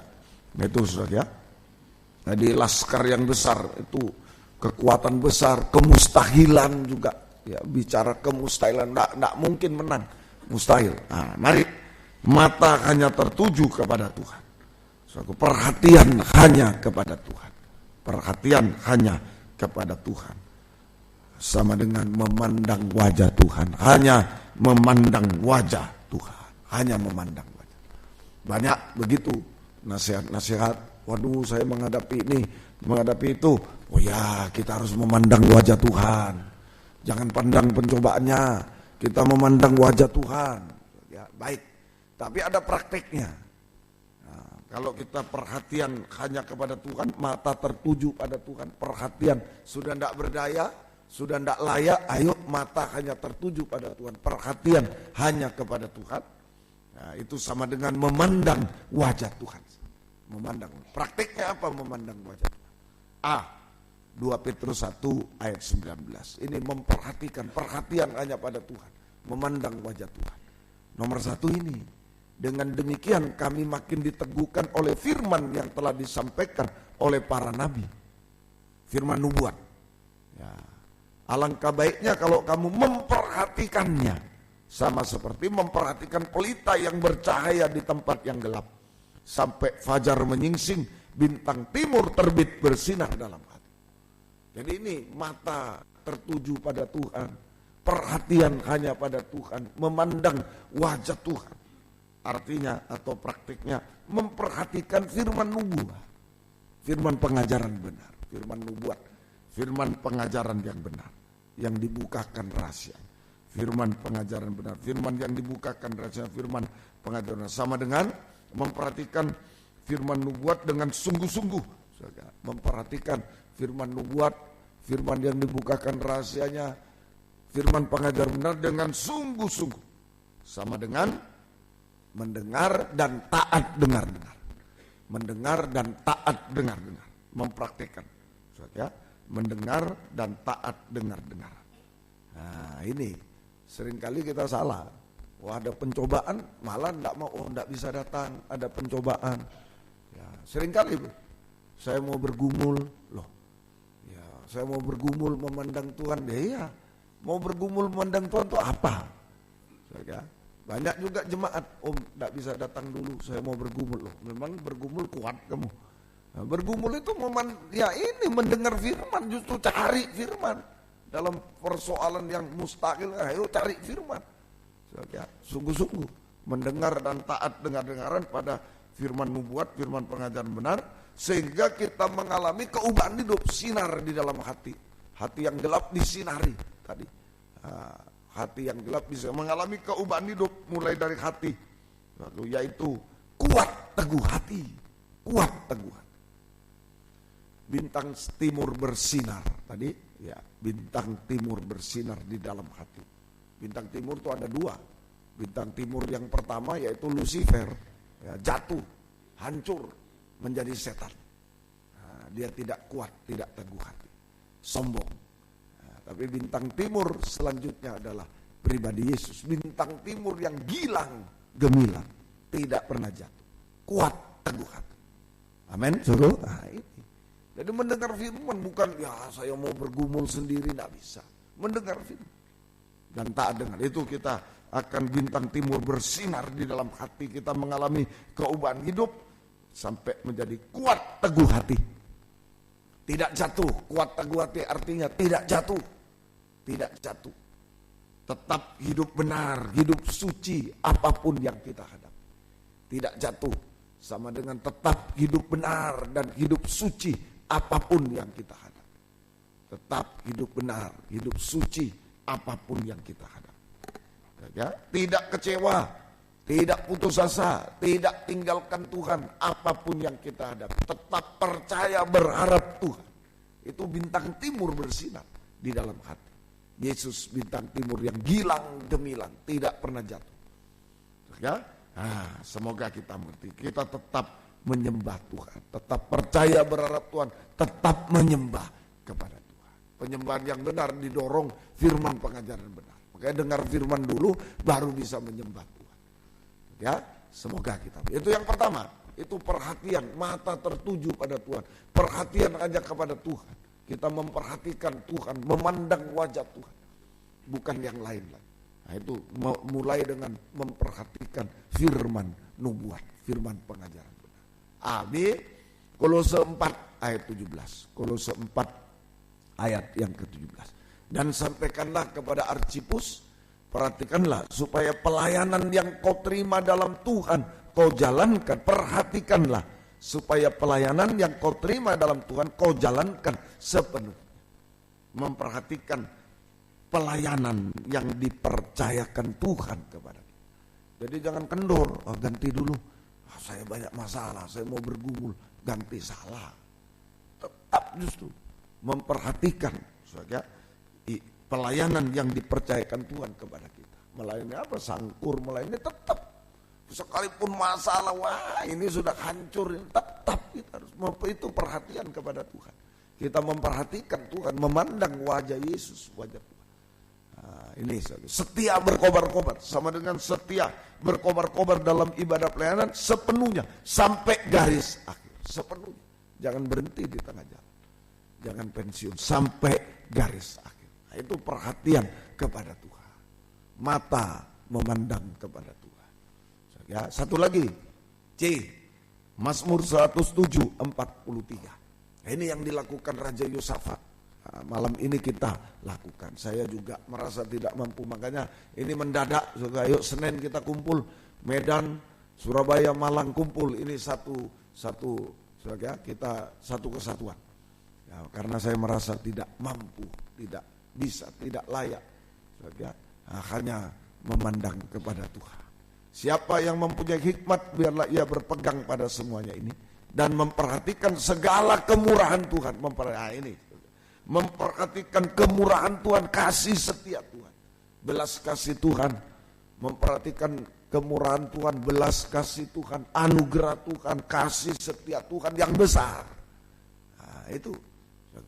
itu saudara. Ya. Jadi laskar yang besar itu kekuatan besar, kemustahilan juga. Ya, bicara kemustahilan, tidak mungkin menang, mustahil. Nah, mari mata hanya tertuju kepada Tuhan. Suatu perhatian hanya kepada Tuhan. Perhatian hanya kepada Tuhan. Sama dengan memandang wajah Tuhan. Hanya memandang wajah Tuhan. Hanya memandang wajah. Banyak begitu nasihat-nasihat. Waduh, saya menghadapi ini, menghadapi itu. Oh ya, kita harus memandang wajah Tuhan. Jangan pandang pencobaannya. Kita memandang wajah Tuhan. Ya, baik. Tapi ada prakteknya. Nah, kalau kita perhatian hanya kepada Tuhan, mata tertuju pada Tuhan, perhatian sudah tidak berdaya, sudah tidak layak, ayo mata hanya tertuju pada Tuhan, perhatian hanya kepada Tuhan. Nah, itu sama dengan memandang wajah Tuhan. Memandang. Praktiknya apa memandang wajah Tuhan? 2 Petrus 1 ayat 19. Ini memperhatikan, perhatian hanya pada Tuhan. Memandang wajah Tuhan. Nomor 1 ini. Dengan demikian kami makin diteguhkan oleh firman yang telah disampaikan oleh para nabi. Firman nubuat. Ya. Alangkah baiknya kalau kamu memperhatikannya. Sama seperti memperhatikan pelita yang bercahaya di tempat yang gelap. Sampai fajar menyingsing, bintang timur terbit bersinar dalam hati. Jadi ini mata tertuju pada Tuhan. Perhatian hanya pada Tuhan. Memandang wajah Tuhan. Artinya atau praktiknya memperhatikan firman nubuat. Firman pengajaran benar. Firman nubuat. Firman pengajaran yang benar. Yang dibukakan rahasia. Firman pengajaran benar. Firman yang dibukakan rahasia. Firman pengajaran sama dengan memperhatikan firman nubuat dengan sungguh-sungguh. Memperhatikan firman nubuat, firman yang dibukakan rahasianya, firman pengajar benar dengan sungguh-sungguh. Sama dengan mendengar dan taat dengar-dengar. Mendengar dan taat dengar-dengar. Mempraktikkan. Mendengar dan taat dengar-dengar. Nah ini seringkali kita salah. Wah, ada pencobaan, malah enggak mau, enggak bisa datang, ada pencobaan. Ya, seringkali saya mau bergumul, loh. Ya, saya mau bergumul memandang Tuhan, ya, mau bergumul memandang Tuhan itu apa? Ya, banyak juga jemaat, enggak bisa datang dulu, saya mau bergumul, loh. Memang bergumul kuat kamu. Nah, bergumul itu ya ini mendengar firman, justru cari firman. Dalam persoalan yang mustahil, ayo cari firman. Ya, sungguh-sungguh mendengar dan taat dengar-dengaran pada firman nubuat, firman pengajaran benar, sehingga kita mengalami keubahan hidup, sinar di dalam hati. Hati yang gelap disinari tadi. Hati yang gelap bisa mengalami keubahan hidup mulai dari hati. Lalu yaitu kuat teguh hati. Kuat teguh hati. Bintang timur bersinar tadi, ya, bintang timur bersinar di dalam hati. Bintang timur itu ada 2. Bintang timur yang pertama yaitu Lucifer, ya, jatuh, hancur, menjadi setan. Nah, dia tidak kuat, tidak teguh hati, sombong. Nah, tapi bintang timur selanjutnya adalah pribadi Yesus. Bintang timur yang gilang, gemilang, tidak pernah jatuh, kuat, teguh hati. Amin, suruh. Nah, ini. Jadi mendengar firman bukan ya saya mau bergumul sendiri, tidak bisa. Mendengar firman dan taat dengar, itu kita akan bintang timur bersinar di dalam hati kita, mengalami keubahan hidup sampai menjadi kuat teguh hati, tidak jatuh. Kuat teguh hati artinya tidak jatuh, tidak jatuh, tetap hidup benar, hidup suci apapun yang kita hadapi, tidak jatuh. Sama dengan tetap hidup benar dan hidup suci apapun yang kita hadapi, tetap hidup benar, hidup suci apapun yang kita hadapi. Ya, tidak kecewa Tidak putus asa, tidak tinggalkan Tuhan apapun yang kita hadapi. Tetap percaya, berharap Tuhan. Itu bintang timur bersinar di dalam hati. Yesus bintang timur yang gilang gemilang, tidak pernah jatuh. Ya, semoga kita mengerti. Kita tetap menyembah Tuhan, tetap percaya berharap Tuhan, tetap menyembah kepada Tuhan. Penyembahan yang benar didorong firman pengajaran benar. Makanya dengar firman dulu, baru bisa menyembah Tuhan. Ya, semoga kita. Itu yang pertama. Itu perhatian, mata tertuju pada Tuhan. Perhatian aja kepada Tuhan. Kita memperhatikan Tuhan, memandang wajah Tuhan, bukan yang lain. Nah, itu mulai dengan memperhatikan firman nubuat, firman pengajaran benar. Kolose 4 ayat 17. Kolose 4 ayat yang ke-17. Dan sampaikanlah kepada Archipus, perhatikanlah supaya pelayanan yang kau terima dalam Tuhan kau jalankan, perhatikanlah supaya pelayanan yang kau terima dalam Tuhan kau jalankan sepenuhnya. Memperhatikan pelayanan yang dipercayakan Tuhan kepada kita. Jadi jangan kendor, ganti dulu. Saya banyak masalah, saya mau bergumul, ganti salah. Tetap justru memperhatikan saja pelayanan yang dipercayakan Tuhan kepada kita. Melayani apa? Sangkur, melayani tetap. Sekalipun masalah, wah ini sudah hancur, tetap kita harus itu perhatian kepada Tuhan. Kita memperhatikan Tuhan, memandang wajah Yesus, wajah Tuhan. Nah, ini setia berkobar-kobar, sama dengan setia berkobar-kobar dalam ibadah pelayanan sepenuhnya sampai garis akhir, sepenuhnya. Jangan berhenti di tengah jalan, jangan pensiun sampai garis akhir. Nah, itu perhatian kepada Tuhan, mata memandang kepada Tuhan. Ya, satu lagi, C, Mazmur 107:43. Ini yang dilakukan Raja Yosafat. Nah, malam ini kita lakukan. Saya juga merasa tidak mampu, makanya ini mendadak. Ayo Senin kita kumpul, Medan, Surabaya, Malang kumpul. Ini satu ya, kita satu kesatuan. Ya, karena saya merasa tidak mampu, tidak bisa, tidak layak. Ya, hanya memandang kepada Tuhan. Siapa yang mempunyai hikmat, biarlah ia berpegang pada semuanya ini dan memperhatikan segala kemurahan Tuhan. Memperhatikan kemurahan Tuhan, kasih setia Tuhan, belas kasih Tuhan, memperhatikan kemurahan Tuhan, belas kasih Tuhan, anugerah Tuhan, kasih setia Tuhan yang besar. Nah, itu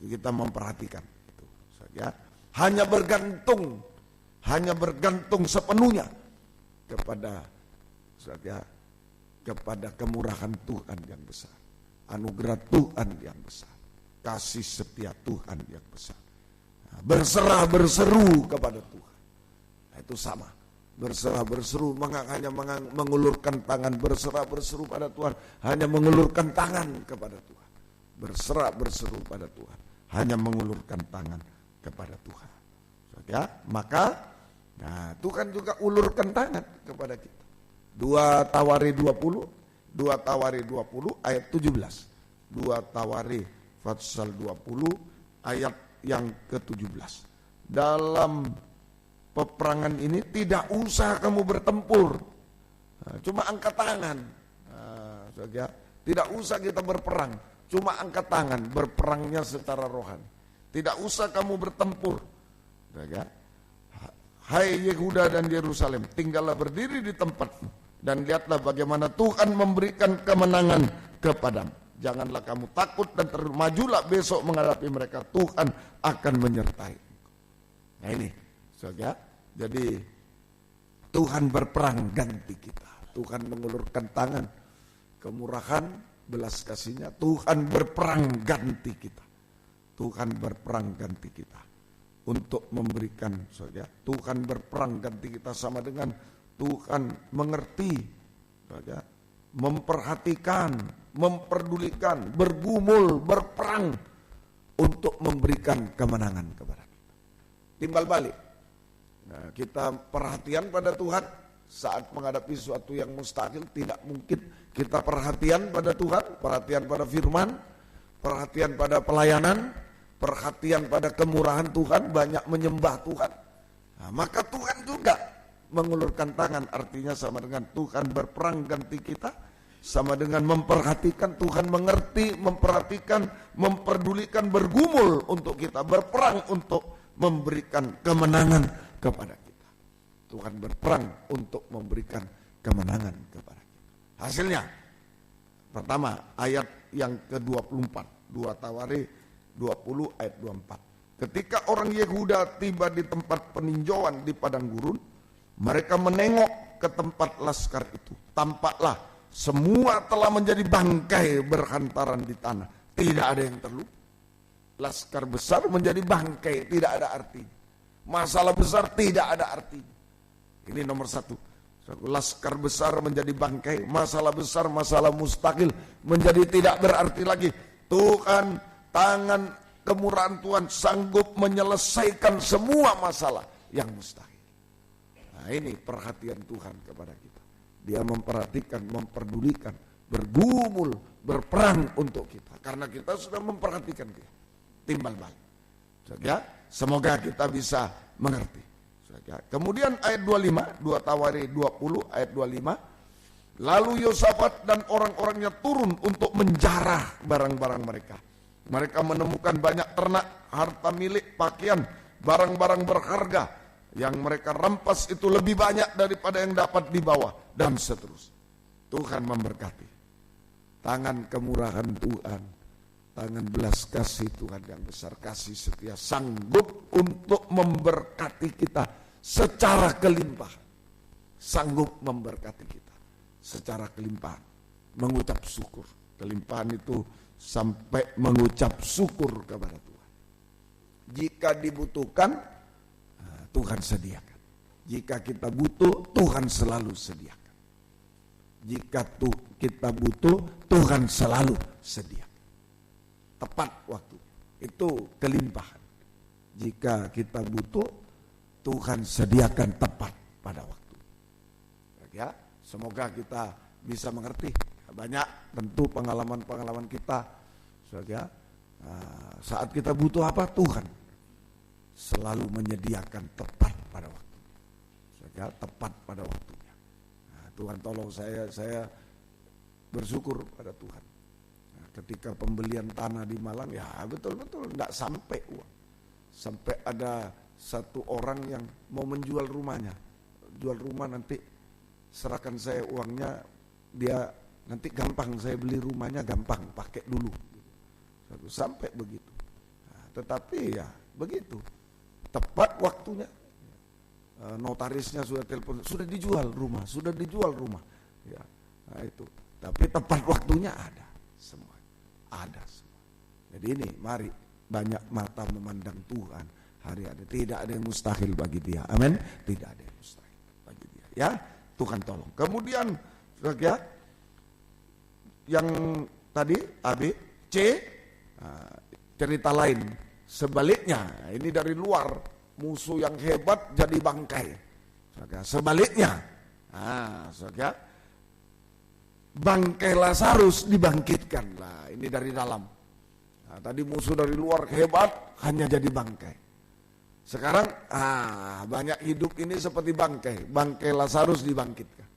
kita memperhatikan itu. Ya, hanya bergantung sepenuhnya kepada kemurahan Tuhan yang besar, anugerah Tuhan yang besar, kasih setia Tuhan yang besar. Nah, berserah berseru kepada Tuhan. Nah, itu sama. Berserah berseru, hanya mengulurkan tangan, berserah berseru pada Tuhan, hanya mengulurkan tangan kepada Tuhan. Berserah berseru pada Tuhan, hanya mengulurkan tangan kepada Tuhan. Ya, maka Tuhan juga ulurkan tangan kepada kita. 2 Tawari 20 ayat 17. 2 Tawari pasal 20 ayat yang ke-17. Dalam peperangan ini tidak usah kamu bertempur, cuma angkat tangan. Tidak usah kita berperang, cuma angkat tangan, berperangnya secara rohani. Tidak usah kamu bertempur. Hai Yehuda dan Yerusalem, tinggallah berdiri di tempatmu dan lihatlah bagaimana Tuhan memberikan kemenangan kepadamu. Janganlah kamu takut dan majulah besok menghadapi mereka. Tuhan akan menyertai. Nah ini, saudara. Jadi Tuhan berperang ganti kita. Tuhan mengulurkan tangan, kemurahan, belas kasihnya. Tuhan berperang ganti kita. Tuhan berperang ganti kita. Untuk memberikan, saudara. Tuhan berperang ganti kita sama dengan Tuhan mengerti, saudara, memperhatikan, memperdulikan, bergumul, berperang untuk memberikan kemenangan kepada kita. Timbal balik. Nah, kita perhatian pada Tuhan saat menghadapi sesuatu yang mustahil, tidak mungkin. Kita perhatian pada Tuhan, perhatian pada firman, perhatian pada pelayanan, perhatian pada kemurahan Tuhan, banyak menyembah Tuhan. Nah, maka Tuhan juga Mengulurkan tangan artinya sama dengan Tuhan berperang ganti kita, sama dengan memperhatikan, Tuhan mengerti, memperhatikan, memperdulikan, bergumul untuk kita, berperang untuk memberikan kemenangan kepada kita. Tuhan berperang untuk memberikan kemenangan kepada kita. Hasilnya, pertama ayat yang ke-24, 2 Tawari 20 ayat 24. Ketika orang Yehuda tiba di tempat peninjauan di padang gurun, mereka menengok ke tempat laskar itu. Tampaklah semua telah menjadi bangkai berhantaran di tanah. Tidak ada yang terluka. Laskar besar menjadi bangkai, tidak ada arti. Masalah besar tidak ada arti. Ini nomor satu. Laskar besar menjadi bangkai, masalah besar, masalah mustahil menjadi tidak berarti lagi. Tuhan, tangan kemurahan Tuhan sanggup menyelesaikan semua masalah yang mustahil. Nah, ini perhatian Tuhan kepada kita. Dia memperhatikan, memperdulikan, bergumul, berperang untuk kita. Karena kita sudah memperhatikan dia. Timbal balik. Semoga kita bisa mengerti. Kemudian ayat 25, 2 Tawari 20 ayat 25. Lalu Yosafat dan orang-orangnya turun untuk menjarah barang-barang mereka. Mereka menemukan banyak ternak, harta milik, pakaian, barang-barang berharga. Yang mereka rampas itu lebih banyak daripada yang dapat dibawa, dan seterusnya. Tuhan memberkati. Tangan kemurahan Tuhan, tangan belas kasih Tuhan yang besar, kasih setia, sanggup untuk memberkati kita secara kelimpahan. Sanggup memberkati kita secara kelimpahan. Mengucap syukur. Kelimpahan itu sampai mengucap syukur kepada Tuhan. Jika dibutuhkan, Tuhan sediakan. Jika kita butuh, Tuhan selalu sediakan. Jika kita butuh, Tuhan selalu sediakan. Tepat waktu. Itu kelimpahan. Jika kita butuh, Tuhan sediakan tepat pada waktu. Ya, semoga kita bisa mengerti. Banyak tentu pengalaman-pengalaman kita. Ya, saat kita butuh apa, Tuhan selalu menyediakan tepat pada waktunya. Ya, tepat pada waktunya. Nah, Tuhan tolong saya bersyukur pada Tuhan. Nah, ketika pembelian tanah di Malang, ya betul-betul tidak sampai uang. Sampai ada satu orang yang mau menjual rumahnya. Jual rumah nanti serahkan saya uangnya, dia nanti gampang saya beli rumahnya, gampang pakai dulu. Sampai begitu. Nah, tetapi ya begitu. Tepat waktunya, notarisnya sudah telepon, sudah dijual rumah. Ya, nah itu. Tapi tepat waktunya ada semua. Jadi ini, mari banyak mata memandang Tuhan hari ada. Tidak ada yang mustahil bagi Dia. Amin. Tidak ada yang mustahil bagi Dia. Ya, Tuhan tolong. Kemudian, ya, yang tadi A, B, C, cerita lain. Sebaliknya, ini dari luar, musuh yang hebat jadi bangkai. Sebaliknya, bangkai Lazarus dibangkitkan. Nah, ini dari dalam. Nah, tadi musuh dari luar hebat, hanya jadi bangkai. Sekarang, banyak hidup ini seperti bangkai. Bangkai Lazarus dibangkitkan.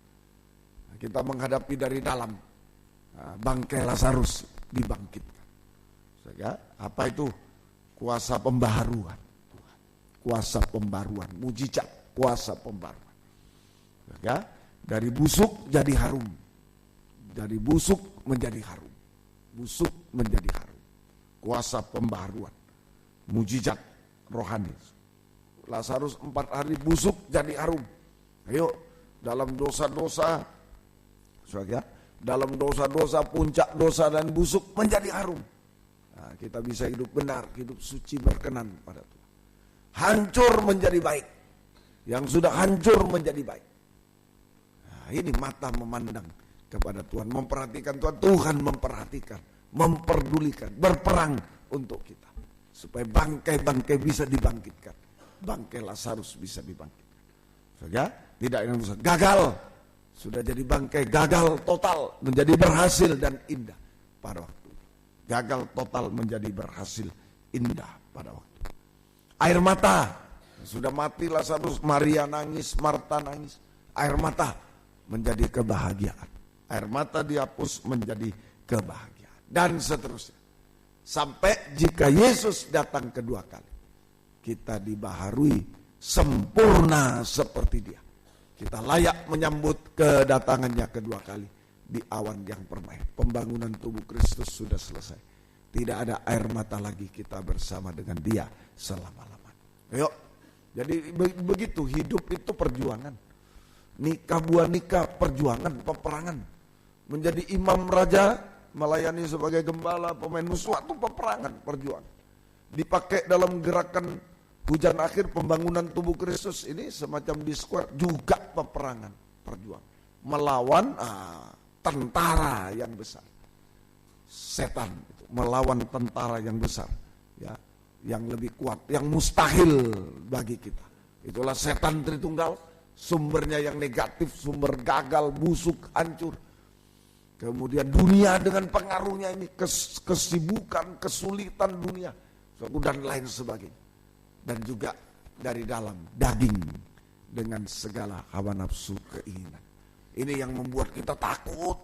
Nah, kita menghadapi dari dalam. Bangkai Lazarus dibangkitkan. Apa itu? Kuasa pembaharuan Tuhan. Kuasa pembaharuan, mujizat, kuasa pembaharuan. Ya, dari busuk jadi harum. Dari busuk menjadi harum. Busuk menjadi harum. Kuasa pembaharuan. Mujizat rohani. Lazarus 4 hari busuk jadi harum. Ayo, dalam dosa-dosa, ya, dalam dosa-dosa, puncak dosa dan busuk menjadi harum. Nah, kita bisa hidup benar, hidup suci berkenan pada Tuhan. Hancur menjadi baik. Yang sudah hancur menjadi baik. Nah, ini mata memandang kepada Tuhan, memperhatikan Tuhan. Tuhan memperhatikan, memperdulikan, berperang untuk kita. Supaya bangkai-bangkai bisa dibangkitkan. Bangkai Lazarus bisa dibangkitkan. Saja, tidak yang gagal. Sudah jadi bangkai, gagal total, menjadi berhasil dan indah pada waktu. Gagal total menjadi berhasil indah pada waktu. Air mata Sudah mati Lazarus, Maria nangis, Marta nangis. Air mata menjadi kebahagiaan. Air mata dihapus menjadi kebahagiaan. Dan seterusnya. Sampai jika Yesus datang kedua kali, kita dibaharui sempurna seperti Dia. Kita layak menyambut kedatangannya kedua kali di awan yang permai. Pembangunan tubuh Kristus sudah selesai. Tidak ada air mata lagi, kita bersama dengan Dia selama-lamanya. Ayo, jadi begitu hidup itu perjuangan. Nikah buah nikah perjuangan, peperangan. Menjadi imam raja, melayani sebagai gembala, pemain musuh itu peperangan, perjuangan. Dipakai dalam gerakan hujan akhir pembangunan tubuh Kristus ini semacam di square juga peperangan, perjuangan. Melawan tentara yang besar. Setan itu melawan tentara yang besar, ya, yang lebih kuat, yang mustahil bagi kita. Itulah setan Tritunggal, sumbernya yang negatif, sumber gagal, busuk, hancur. Kemudian dunia dengan pengaruhnya ini, kesibukan, kesulitan dunia, dan lain sebagainya. Dan juga dari dalam daging dengan segala hawa nafsu keinginan. Ini yang membuat kita takut,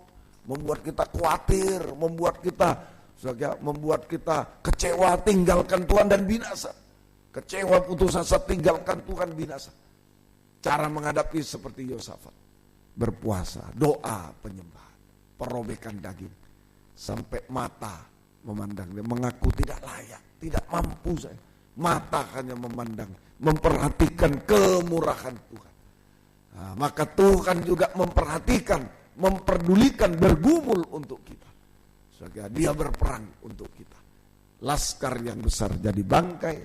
membuat kita khawatir, membuat kita kecewa, tinggalkan Tuhan dan binasa. Kecewa, putus asa, tinggalkan Tuhan, binasa. Cara menghadapi seperti Yosafat, berpuasa, doa, penyembahan. Perobekan daging sampai mata memandang dia, mengaku tidak layak, tidak mampu saya. Mata hanya memandang, memperhatikan kemurahan Tuhan. Nah, maka Tuhan juga memperhatikan, memperdulikan, bergumul untuk kita. Sehingga Dia berperang untuk kita. Laskar yang besar jadi bangkai,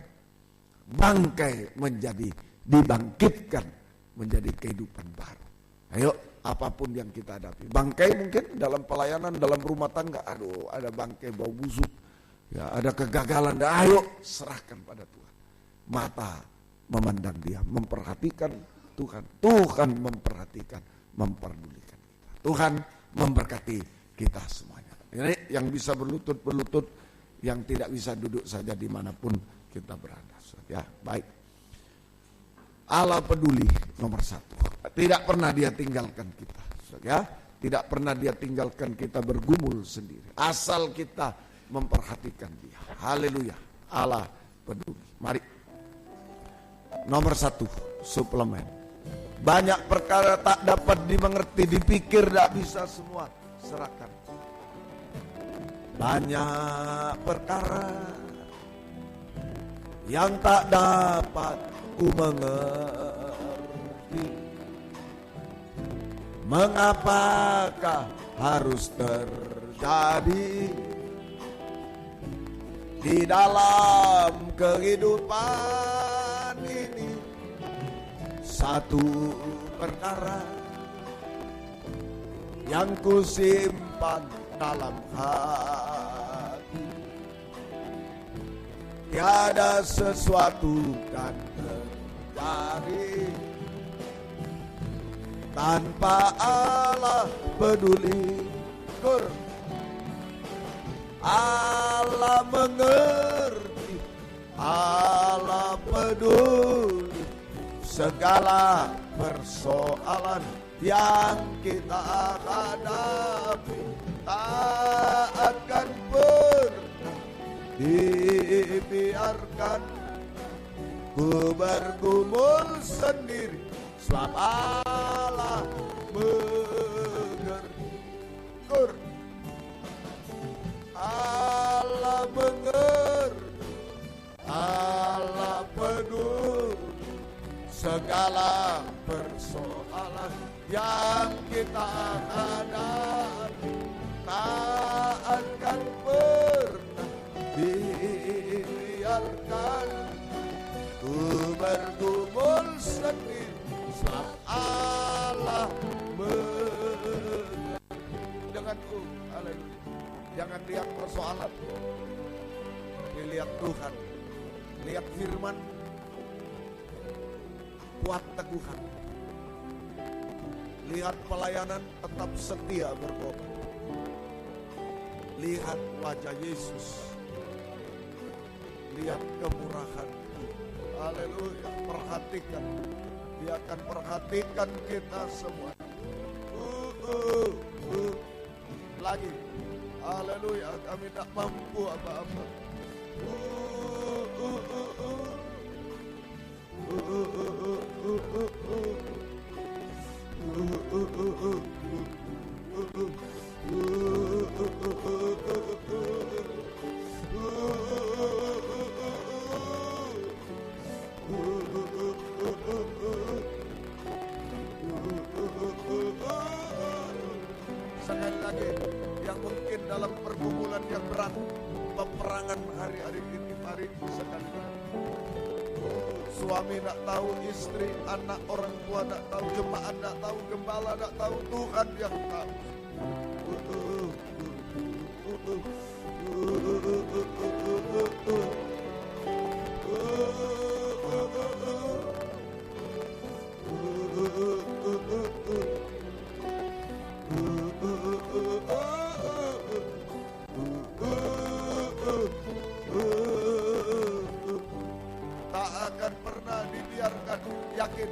bangkai menjadi dibangkitkan menjadi kehidupan baru. Ayo, apapun yang kita hadapi. Bangkai mungkin dalam pelayanan, dalam rumah tangga, aduh ada bangkai bau busuk, ya ada kegagalan, ayo serahkan pada Tuhan. Mata memandang Dia, memperhatikan Tuhan. Tuhan memperhatikan, memperdulikan kita. Tuhan memberkati kita semuanya. Ini yang bisa berlutut, yang tidak bisa duduk saja dimanapun kita berada. Ya, baik. Allah peduli nomor satu. Tidak pernah Dia tinggalkan kita, ya. Tidak pernah Dia tinggalkan kita bergumul sendiri. Asal kita memperhatikan Dia. Haleluya. Allah peduli. Mari. Nomor satu, suplemen. Banyak perkara tak dapat dimengerti, dipikir tak bisa semua, serahkan. Banyak perkara yang tak dapat ku mengerti. Mengapakah harus terjadi di dalam kehidupan ini? Satu perkara yang ku simpan dalam hati, tiada sesuatu kan terjadi tanpa Allah peduli. Allah mengerti, Allah peduli segala persoalan yang kita hadapi. Tak akan pernah dibiarkan ku bergumul sendiri, sebab Allah mengerti. Allah mengerti, Allah peduli segala persoalan yang kita hadapi. Tak akan pernah dibiarkan ku bergumul sendiri, sebab Allah mengerti. Denganku, haleluya. Jangan lihat persoalan, lihat Tuhan, lihat firman, kuat teguhan. Lihat pelayanan, tetap setia berkorban. Lihat wajah Yesus, lihat kemurahan. Haleluya. Perhatikan. Dia akan perhatikan kita semua. Lagi. Haleluya. Kami tak mampu apa-apa. Sekali lagi, yang mungkin dalam pergumulan yang berat, peperangan hari-hari ini, mari sekali lagi. Suami tak tahu, istri, anak, orang tua tak tahu, jemaat tak tahu, gembala tak tahu, Tuhan yang tahu. Tak akan pernah dibiarkan, yakin.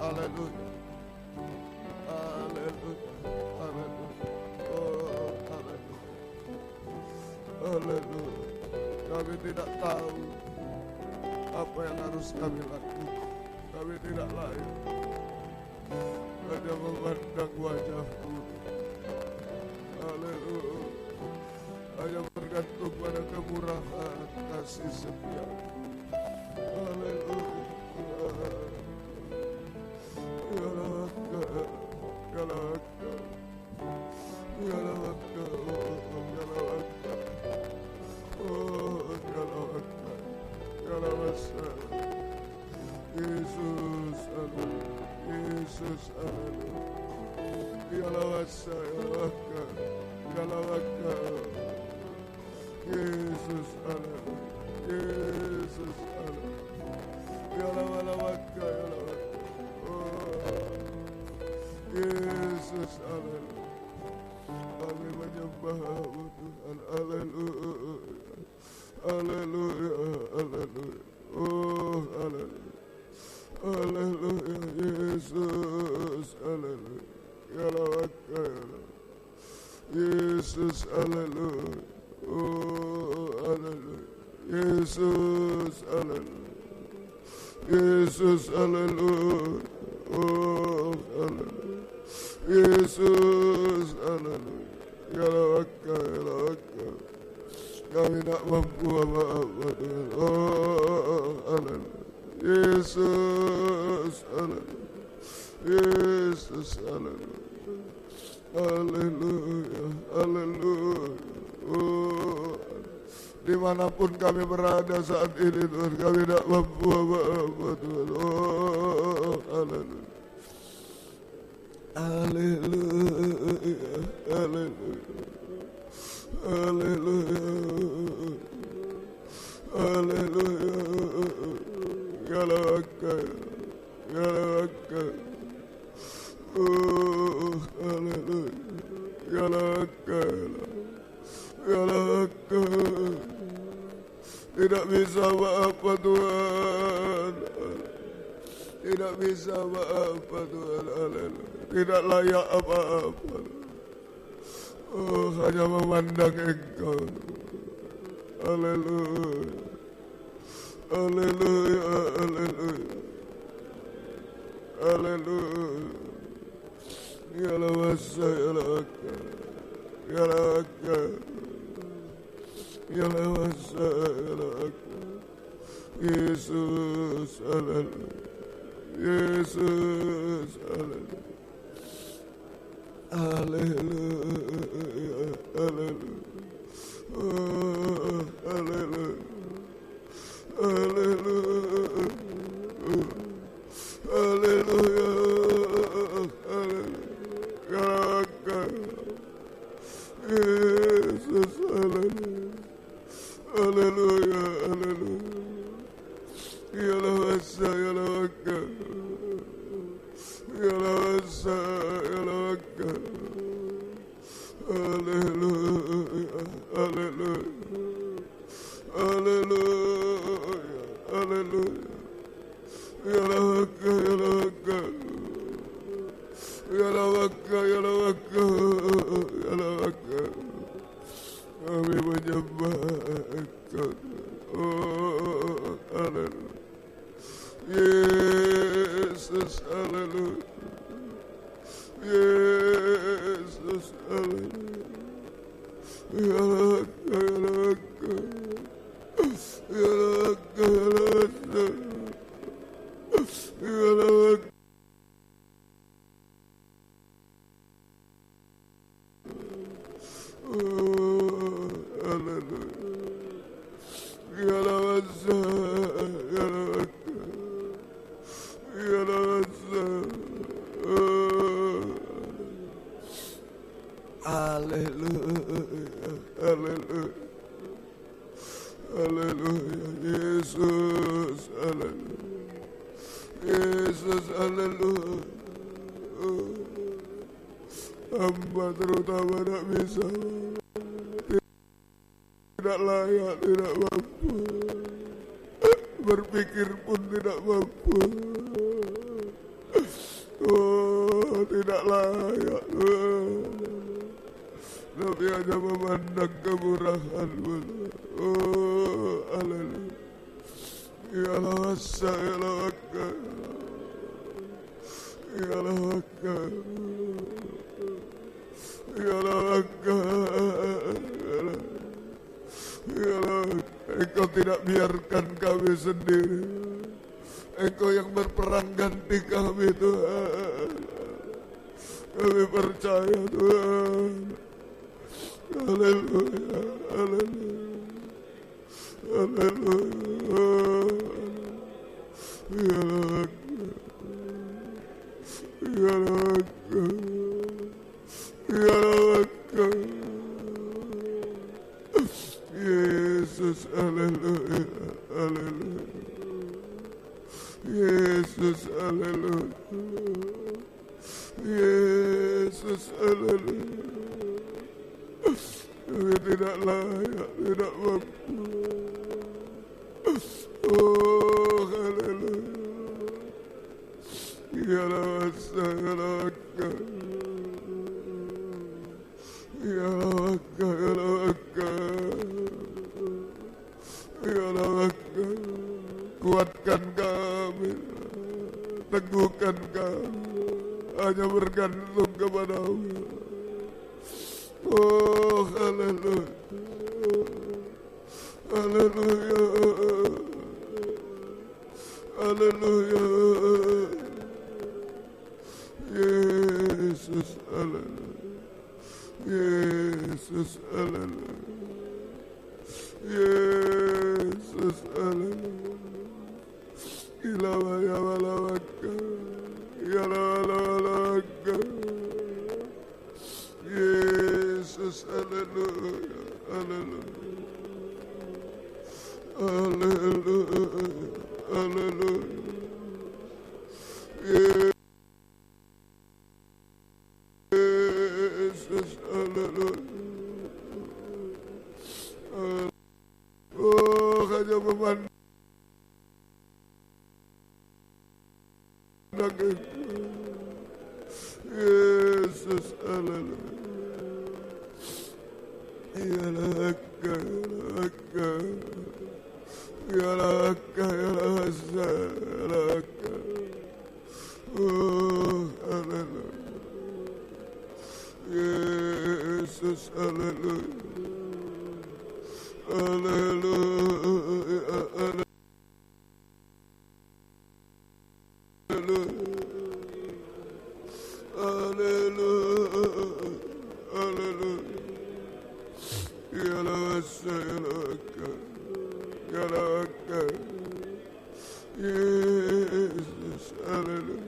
Haleluya. Haleluya. Haleluya. Oh, haleluya. Haleluya. Kami tidak tahu apa yang harus kami lakukan. Kami tidak layak hanya memandang wajah-Mu. Haleluya. Hanya bergantung pada kemurahan kasih setia. Haleluya. Yesus, haleluya. Kami menyembah-Mu Tuhan, haleluya. Haleluya, haleluya. Oh, haleluya. Haleluya, Yesus, haleluya. Ya Allah, Yesus, haleluya. Oh, haleluya. Yesus, haleluya. Yesus, haleluya. Oh, haleluya. Yesus, haleluya. Ya Allah, kami tak mampu apa-apa Tuhan. Oh, haleluya. Yesus, haleluya. Yesus, haleluya. Haleluya, haleluya. Oh, dimanapun kami berada saat ini Tuhan, kami tak mampu apa-apa Tuhan. Oh, haleluya. Haleluya, haleluya. Haleluya. Haleluya. Ya Allah, ya Allah. Oh, haleluya. Ya Allah, ya Allah. Tidak bisa apa-apa Tuhan. Tidak bisa apa-apa Tuhan. Haleluya. Tidak layak apa-apa. Oh, hanya memandang Engkau. Haleluya. Haleluya. Haleluya. Haleluya. Ya Allah, ya Allah. Ya Allah. Ya Allah, ya Allah. Yesus, haleluya. Yesus, haleluya. Haleluya, haleluya. Oh, haleluya. Haleluya. Haleluya. Haleluya. Yesus, haleluya. Haleluya, haleluya. Ya Allah. Yesus, haleluya. Yesus, haleluya. Haleluya, Yesus, haleluya. Yesus, haleluya. Hamba terutama tidak bisa, tidak layak, tidak mampu, berpikir pun tidak mampu. Oh, tidak layak, tapi hanya memandang kemurahan-Mu. Oh, haleluya. Ya Allah, saya lakukan. Ya lakukan. Ya lakukan. Ya lakukan. Engkau tidak biarkan kami sendiri. Engkau yang berperang ganti kami, Tuhan. Kami percaya, Tuhan. Haleluya, haleluya. Haleluya. Ya lakukan. Ya lakukan. Ya lakukan. Yesus, haleluya, haleluya. Yesus, haleluya. Yesus, haleluya. Kami tidak layak, tidak mampu. Oh, haleluya. Ya lakukan. Ya lakukan, ya lakukan. Ya lakukan. Kuatkan kami, teguhkan kami, hanya bergantung kepada-Mu. Oh, haleluya. Haleluya. Haleluya. Yesus, haleluya. Yesus, haleluya. Yesus, haleluya. Ilawa ya walawaka. Ya walawaka. Yesus, haleluya. Haleluya. Haleluya. Haleluya. Yesus, haleluya. Oh, hanya memandang Yesus, haleluya. Ya laka, ya laka, ya laka, ya laka. Oh, haleluya. Yesus, haleluya. Haleluya, haleluya. Haleluya, haleluya. Ya laka, ya laka, ya laka. Yesus, haleluya.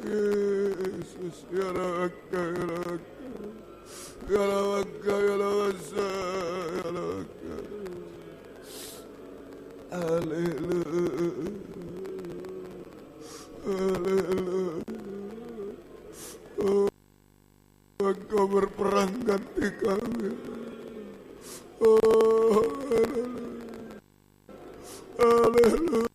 Yesus, ya laka, ya laka. Ya laka, ya laka, ya laka. Haleluya. Haleluya. Oh, Engkau berperang ganti kami. Oh, haleluya. Haleluya.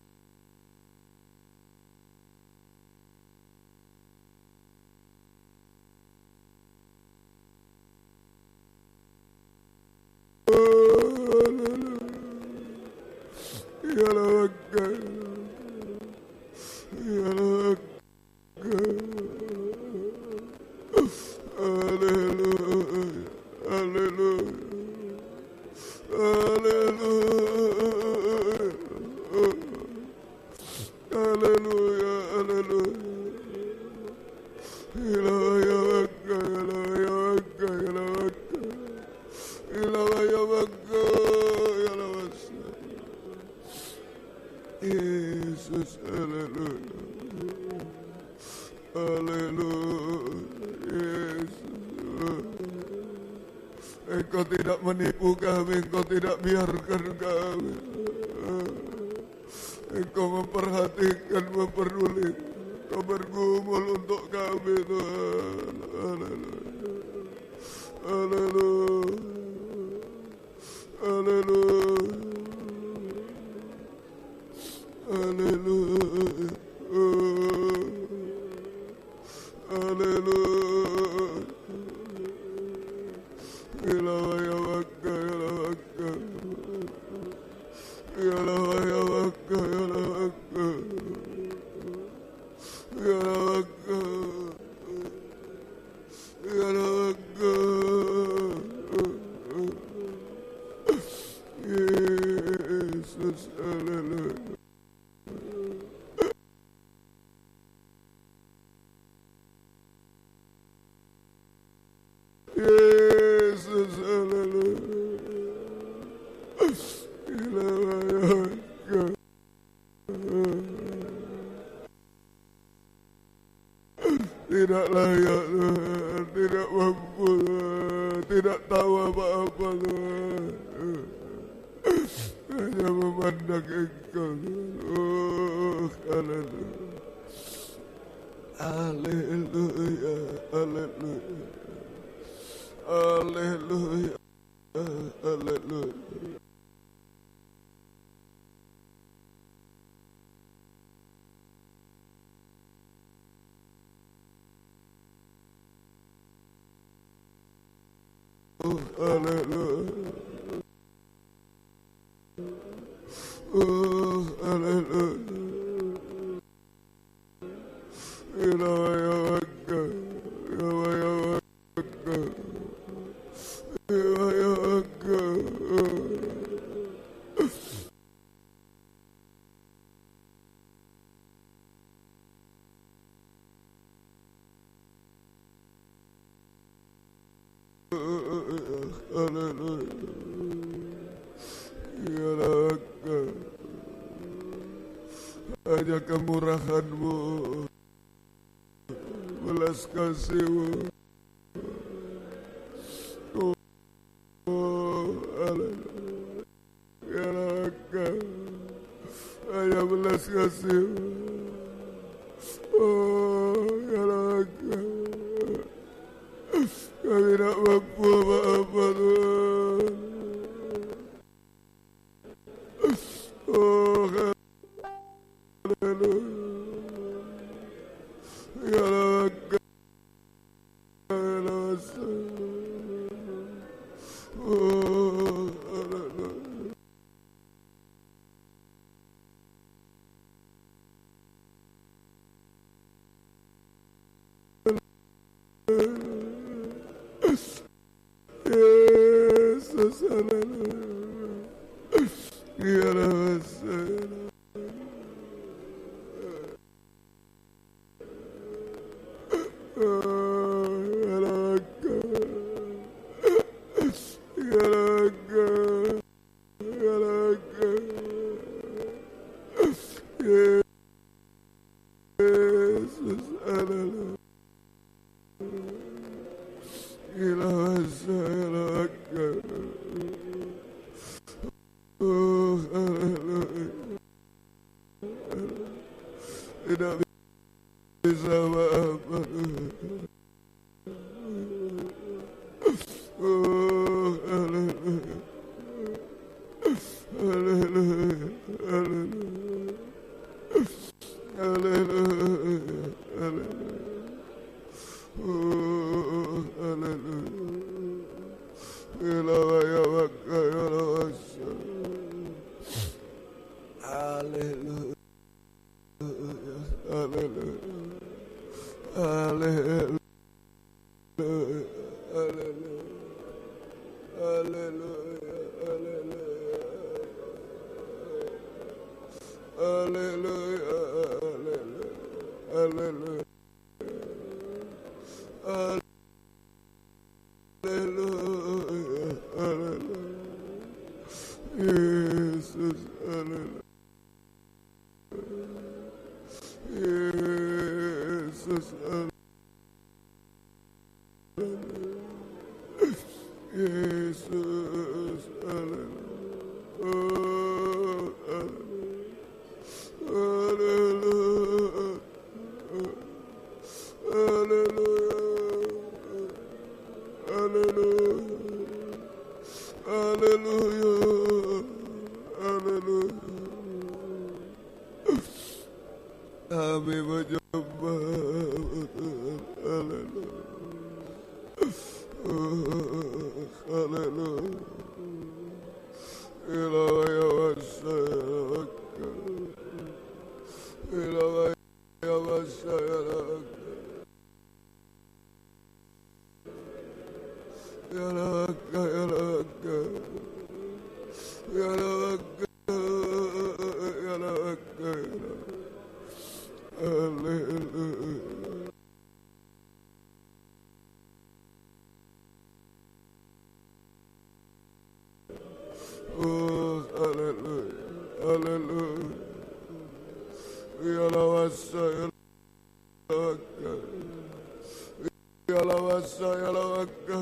Ya Allah, ya Allah. Haleluya. Yesus. Engkau tidak menipu kami, Engkau tidak biarkan kami. Engkau memperhatikan, memperdulikan, Engkau bergumul untuk kami, Tuhan. Haleluya. Haleluya. Haleluya. Haleluya. Haleluya. Yesus, haleluya. Yesus, haleluya. Tidak layak Tuhan, tidak mampu Tuhan, tidak tahu apa-apa Tuhan. Hanya memandang Engkau Tuhan. Oh, haleluya. Haleluya, haleluya. Haleluya, haleluya. Oh, haleluya. Oh, haleluya. Hanya kemurahan-Mu, belas kasih-Mu. Oh, haleluya. Hanya belas kasih-Mu. Oh, haleluya. Kami tidak mampu apa-apa Tuhan. Oh, haleluya. Haleluya. Oh, haleluya. Yesus, haleluya. Ya Rasul. Tidak bisa apa-apa. Oh, haleluya. Haleluya. Haleluya. Haleluya. Haleluya. Oh, haleluya. Ilawaya wakaya lawasya. Haleluya. Haleluya. Haleluya. Haleluya. Haleluya. Haleluya. Haleluya. Haleluya. Haleluya. Yesus, haleluya. Yesus, Yesus, Yesus, kami menyembah, haleluya, ilahaya wasayalaka, ilahaya wasayalaka, yalaka, yalaka, yalaka, yalaka, haleluya. Oh, haleluya, haleluya. Yalawasa, yalawaka, yalawasa, yalawaka,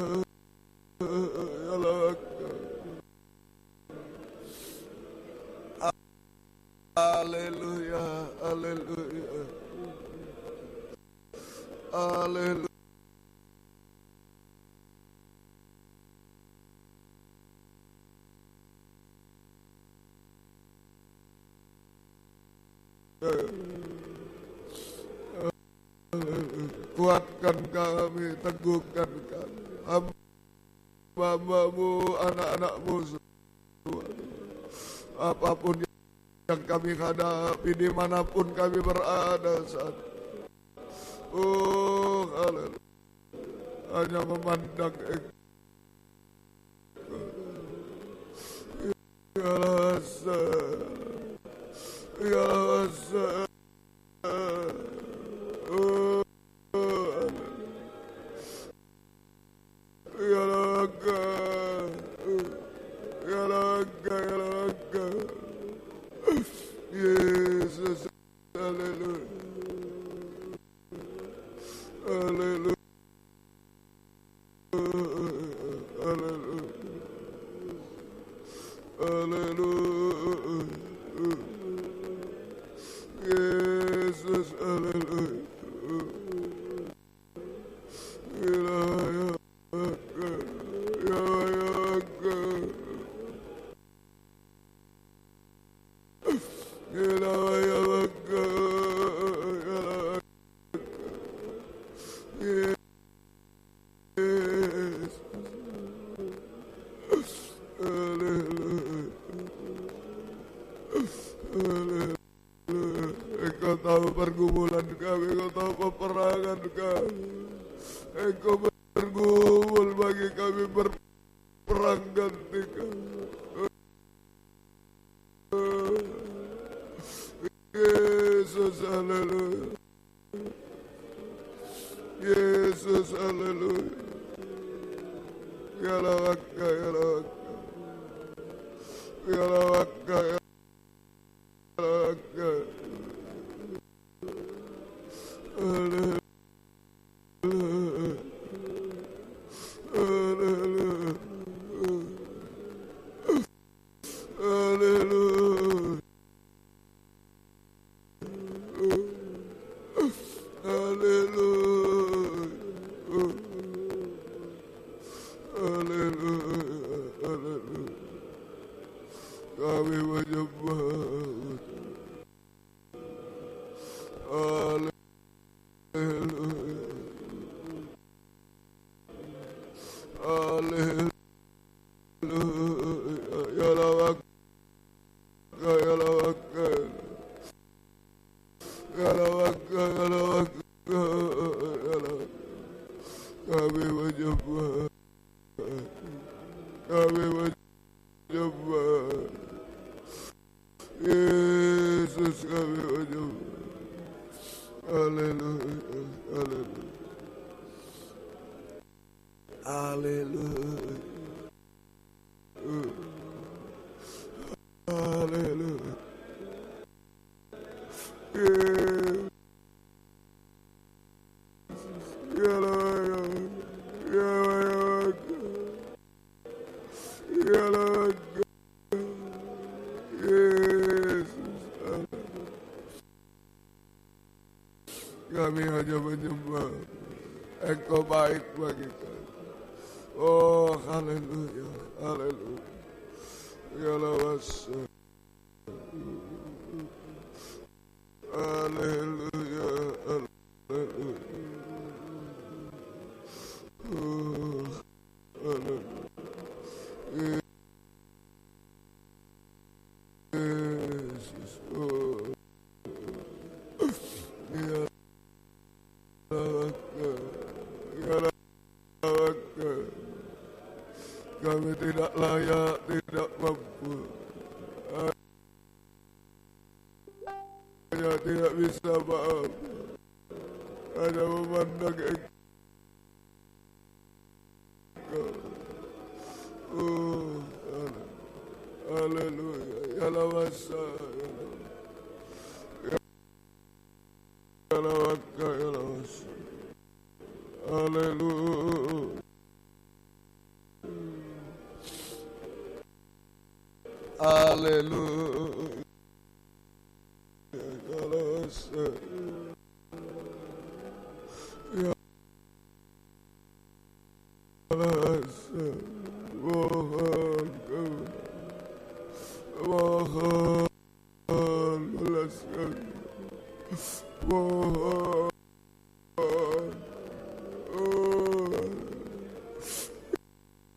yalawaka. Haleluya, haleluya, haleluya. Kuatkan kami, teguhkan kami, hamba-Mu, anak-anak-Mu semua. Apapun yang kami hadapi, dimanapun kami berada saat ini. Oh, haleluya, hanya memandang Engkau. Ya rasa, ya rasa. Oh, ya raga, ya raga, ya raga. Yesus, haleluya, haleluya, haleluya, haleluya. Yesus, haleluya. Engkau tahu pergumulan kami, Engkau tahu peperangan kami. Engkau bergumul bagi kami, berperang ganti kami. Yesus, haleluya. Yesus, haleluya. Ya lawaka, ya lawaka, ya lawaka, ya lawaka. Haleluya, haleluya, haleluya, haleluya. Kami menyembah. Haleluya. Haleluya. Ya lawaka, ya lawaka, ya lawaka, ya lawaka, ya lawaka. Kami menyembah, kami menyembah. Yesus, kami menyembah. Haleluya, haleluya, haleluya, haleluya. Kami hanya menyembah. Engkau baik bagi kami. Oh, haleluya, haleluya. Ya lawasa. Haleluya, haleluya. Oh, haleluya. Yesus, oh. Ya kami tidak layak, tidak mampu, hanya tidak bisa maaf, hanya memandang Engkau. Oh, haleluya, ya lawasa, ya lawaka, ya lawasa, haleluya. Haleluya. Ya mohon belaskan, mohon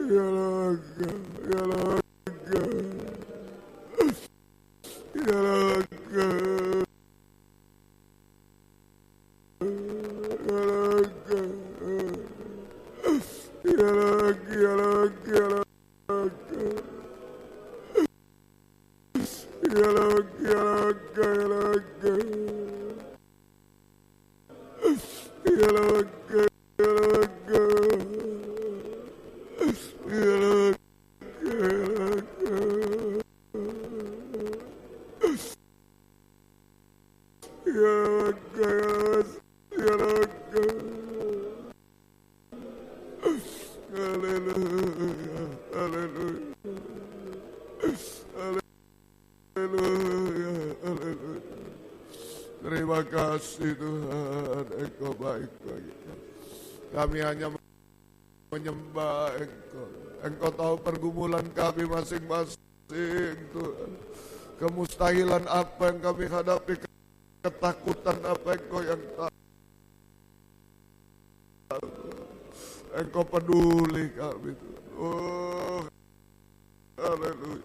ya laga, ya laga, ya laga, ya laga, ya laga, ya laga, ya laga, ya laga, ya laga, ya laga. Terima kasih Tuhan, Engkau baik bagi kami. Kami hanya menyembah Engkau. Engkau tahu pergumulan kami masing-masing Tuhan. Kemustahilan apa yang kami hadapi, ketakutan apa Engkau yang tahu. Engkau peduli kami Tuhan. Oh, haleluya.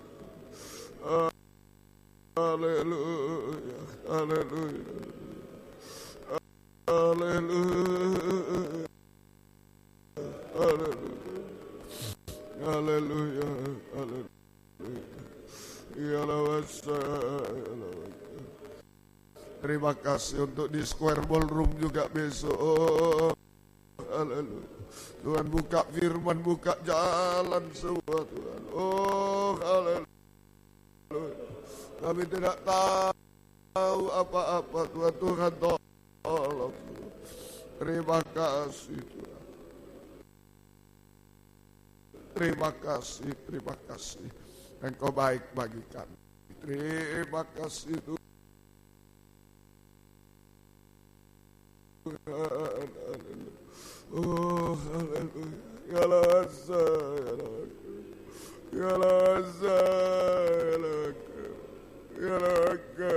Haleluya. Haleluya. Haleluya. Haleluya. Haleluya. Haleluya. Ya lawasa. Terima kasih untuk di Square Ballroom juga besok. Oh, haleluya. Tuhan buka firman, buka jalan semua Tuhan. Oh, haleluya. Kami tidak tahu apa-apa Tuhan. Tuhan tolong. Terima kasih Tuhan. Terima kasih, terima kasih. Engkau baik bagi kami. Terima kasih Tuhan. Oh, haleluya. Ya lasa, ya lasa. Ya lasa, ya lasa. Ya lasa.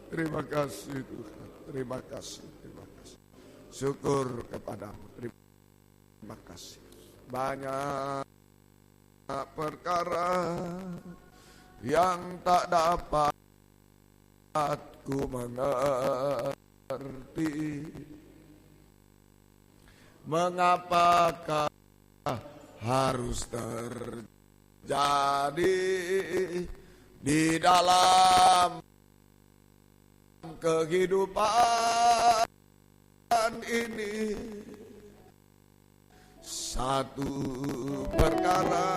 Terima kasih Tuhan. Terima kasih, terima kasih. Syukur kepadamu. Terima kasih. Banyak perkara yang tak dapat ku mengerti. Mengapakah harus terjadi di dalam kehidupan ini? Satu perkara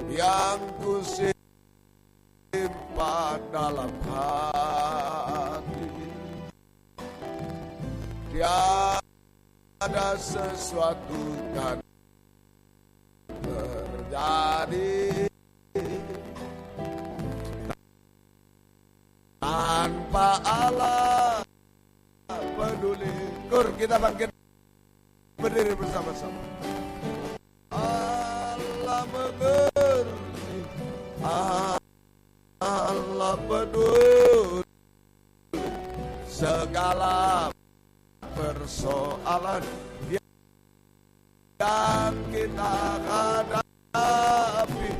yang ku simpan dalam hati, tiada sesuatu kan terjadi tanpa Allah peduli. Kur, kita bangkit berdiri bersama-sama. Allah mengerti, Allah peduli segala persoalan yang kita hadapi.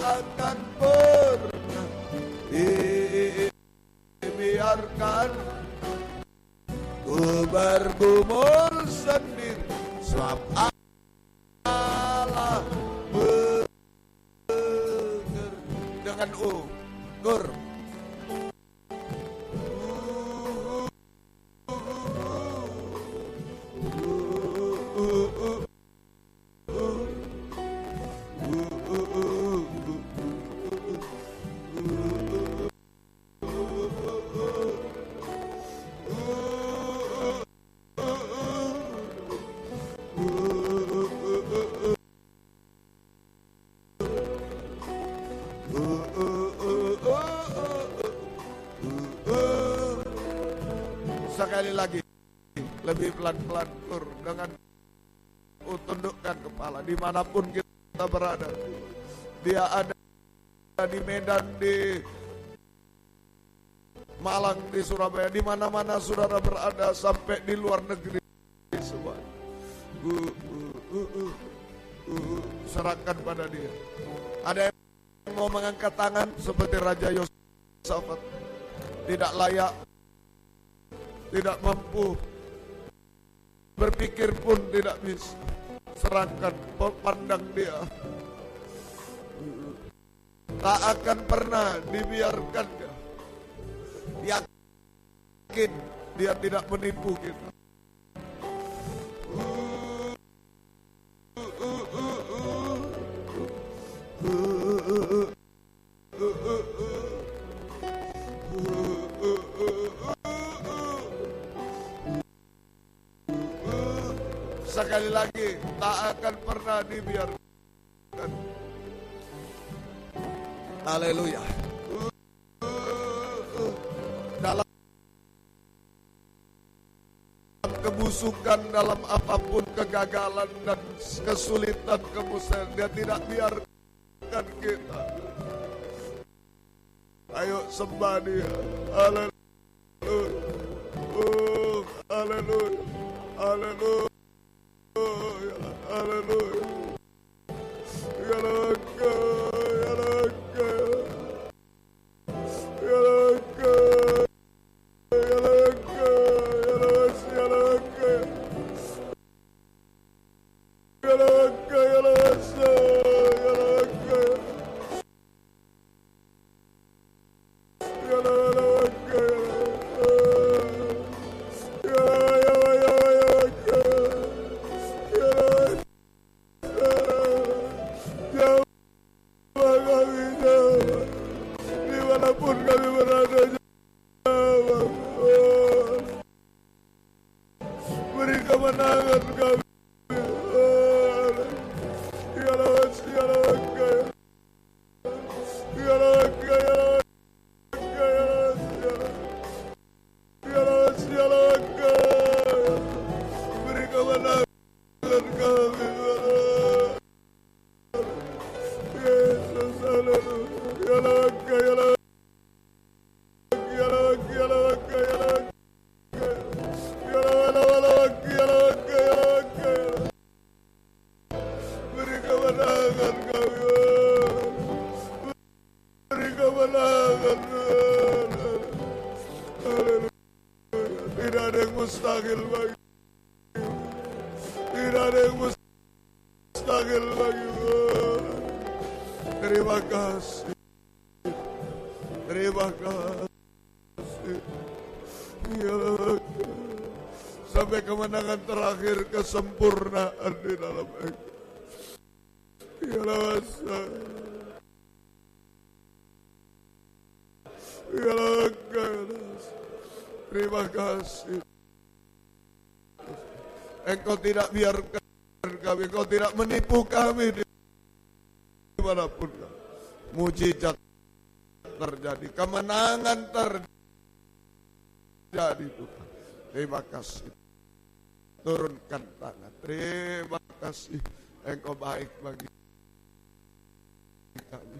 Akan pernah dibiarkan ku bergumul sendiri, sebab Allah mengerti. Dengan gur. Sekali lagi, lebih pelan-pelan, Kur, dengan tundukkan kepala dimanapun kita berada. Dia ada di Medan, di Malang, di Surabaya, di mana-mana saudara berada, sampai di luar negeri semua. Serahkan pada dia. Ada yang mau mengangkat tangan seperti Raja Yosafat, tidak layak, tidak mampu, berpikir pun tidak bisa. Serahkan, pandang dia. Tak akan pernah dibiarkan dia. Yakin dia tidak menipu kita. Sekali lagi, tak akan pernah dibiarkan. Haleluya. Dalam kebusukan, dalam apapun kegagalan dan kesulitan, kemusuhan, dia tidak biarkan kita. Ayo sembah dia. Haleluya. Haleluya. Haleluya. Haleluya. Sampai kemenangan terakhir, kesempurnaan di dalam Engkau. Terima kasih. Engkau tidak biarkan kami, Engkau tidak menipu kami dimanapun. Mujizat terjadi, kemenangan terjadi Tuhan. Terima kasih. Turunkan tangan. Terima kasih. Engkau baik bagi kami.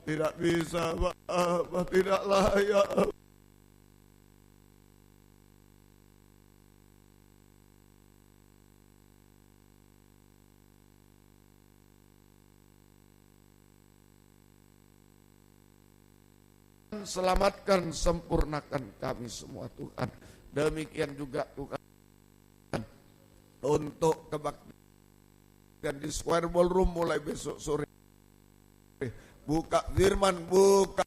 Tidak bisa apa, tidak layak. Selamatkan, sempurnakan kami semua Tuhan. Demikian juga Tuhan untuk kebaktian di Square Ballroom mulai besok sore. Buka firman, buka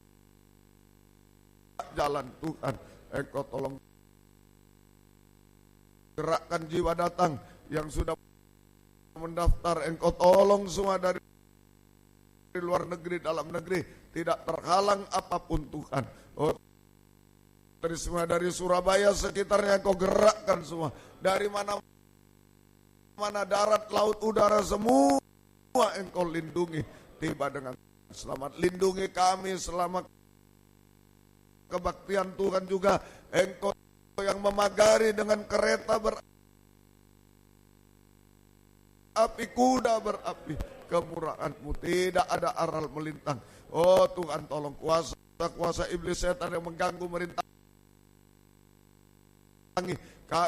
jalan Tuhan. Engkau tolong gerakkan jiwa datang yang sudah mendaftar. Engkau tolong semua dari luar negeri, dalam negeri, tidak terhalang apapun Tuhan. Oh, dari semua, dari Surabaya sekitarnya Engkau gerakkan semua. Dari mana darat, laut, udara, semua Engkau lindungi. Tiba dengan selamat. Lindungi kami selama kebaktian Tuhan juga. Engkau yang memagari dengan kereta berapi, kuda berapi. Kemurahan-Mu tidak ada aral melintang. Oh Tuhan, tolong kuasa iblis setan yang mengganggu, merintangi,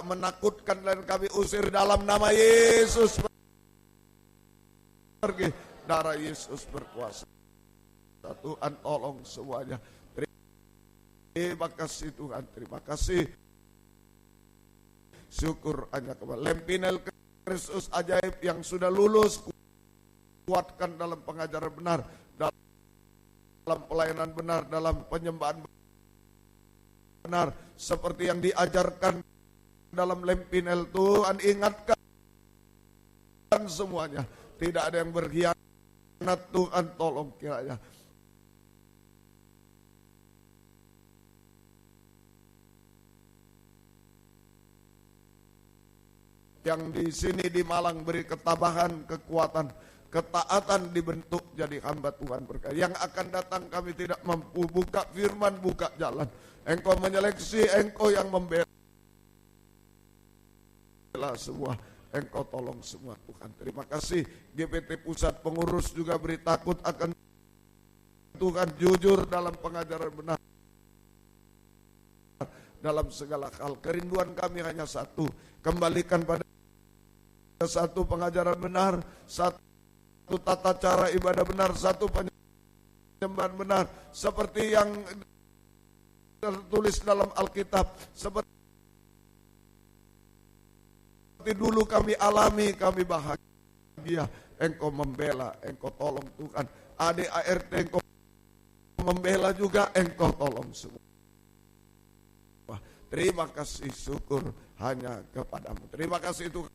menakutkan, dan kami usir dalam nama Yesus. Pergi, darah Yesus berkuasa. Tuhan tolong semuanya. Terima kasih Tuhan, terima kasih. Syukur hanya kepada Lempinel Kristus ajaib yang sudah lulus. Kuatkan dalam pengajaran benar, dalam pelayanan benar, dalam penyembahan benar, seperti yang diajarkan dalam Lempinel. Tuhan ingatkan semuanya, tidak ada yang berkhianat. Tuhan tolong kiranya yang di sini di Malang beri ketabahan, kekuatan, ketaatan, dibentuk jadi hamba Tuhan berkah. Yang akan datang kami tidak mampu buka firman, buka jalan. Engkau menyeleksi, Engkau yang membela semua. Engkau tolong semua Tuhan. Terima kasih. GPT Pusat Pengurus juga beri takut akan Tuhan, jujur dalam pengajaran benar, dalam segala hal. Kerinduan kami hanya satu, kembalikan pada satu pengajaran benar, satu tata cara ibadah benar, satu penyembahan benar, seperti yang tertulis dalam Alkitab, seperti dulu kami alami, kami bahagia. Engkau membela, Engkau tolong Tuhan. ADART Engkau membela juga, Engkau tolong semua. Terima kasih, syukur hanya kepadamu. Terima kasih Tuhan.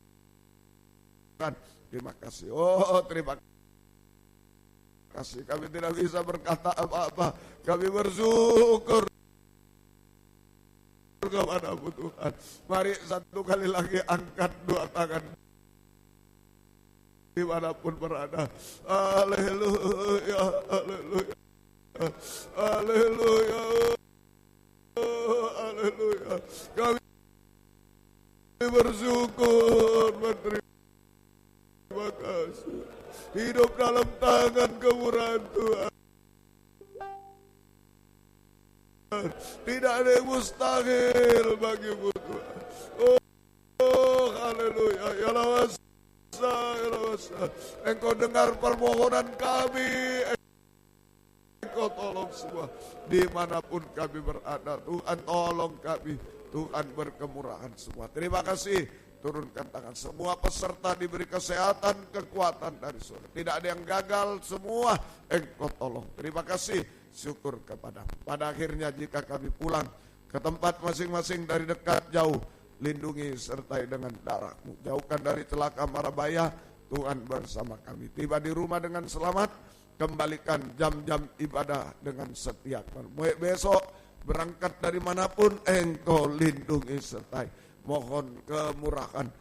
Terima kasih. Oh, terima kasih. Kami tidak bisa berkata apa-apa. Kami bersyukur kepadamu Tuhan. Mari satu kali lagi angkat dua tangan dimanapun berada. Haleluya, haleluya, haleluya, haleluya. Kami bersyukur, terima kasih. Hidup dalam tangan kemurahan Tuhan. Tidak ada yang mustahil bagimu Tuhan. Oh, haleluya. Ya lawasa. Engkau dengar permohonan kami. Engkau tolong semua. Dimanapun kami berada, Tuhan tolong kami. Tuhan berkemurahan semua. Terima kasih. Turunkan tangan, semua peserta diberi kesehatan, kekuatan dari surga. Tidak ada yang gagal, semua Engkau tolong. Terima kasih, syukur kepadamu. Pada akhirnya jika kami pulang ke tempat masing-masing dari dekat jauh, lindungi sertai dengan darah-Mu. Jauhkan dari celaka mara bahaya, Tuhan bersama kami. Tiba di rumah dengan selamat, kembalikan jam-jam ibadah dengan setia. Besok berangkat dari manapun, Engkau lindungi sertai. Mohon kemurahan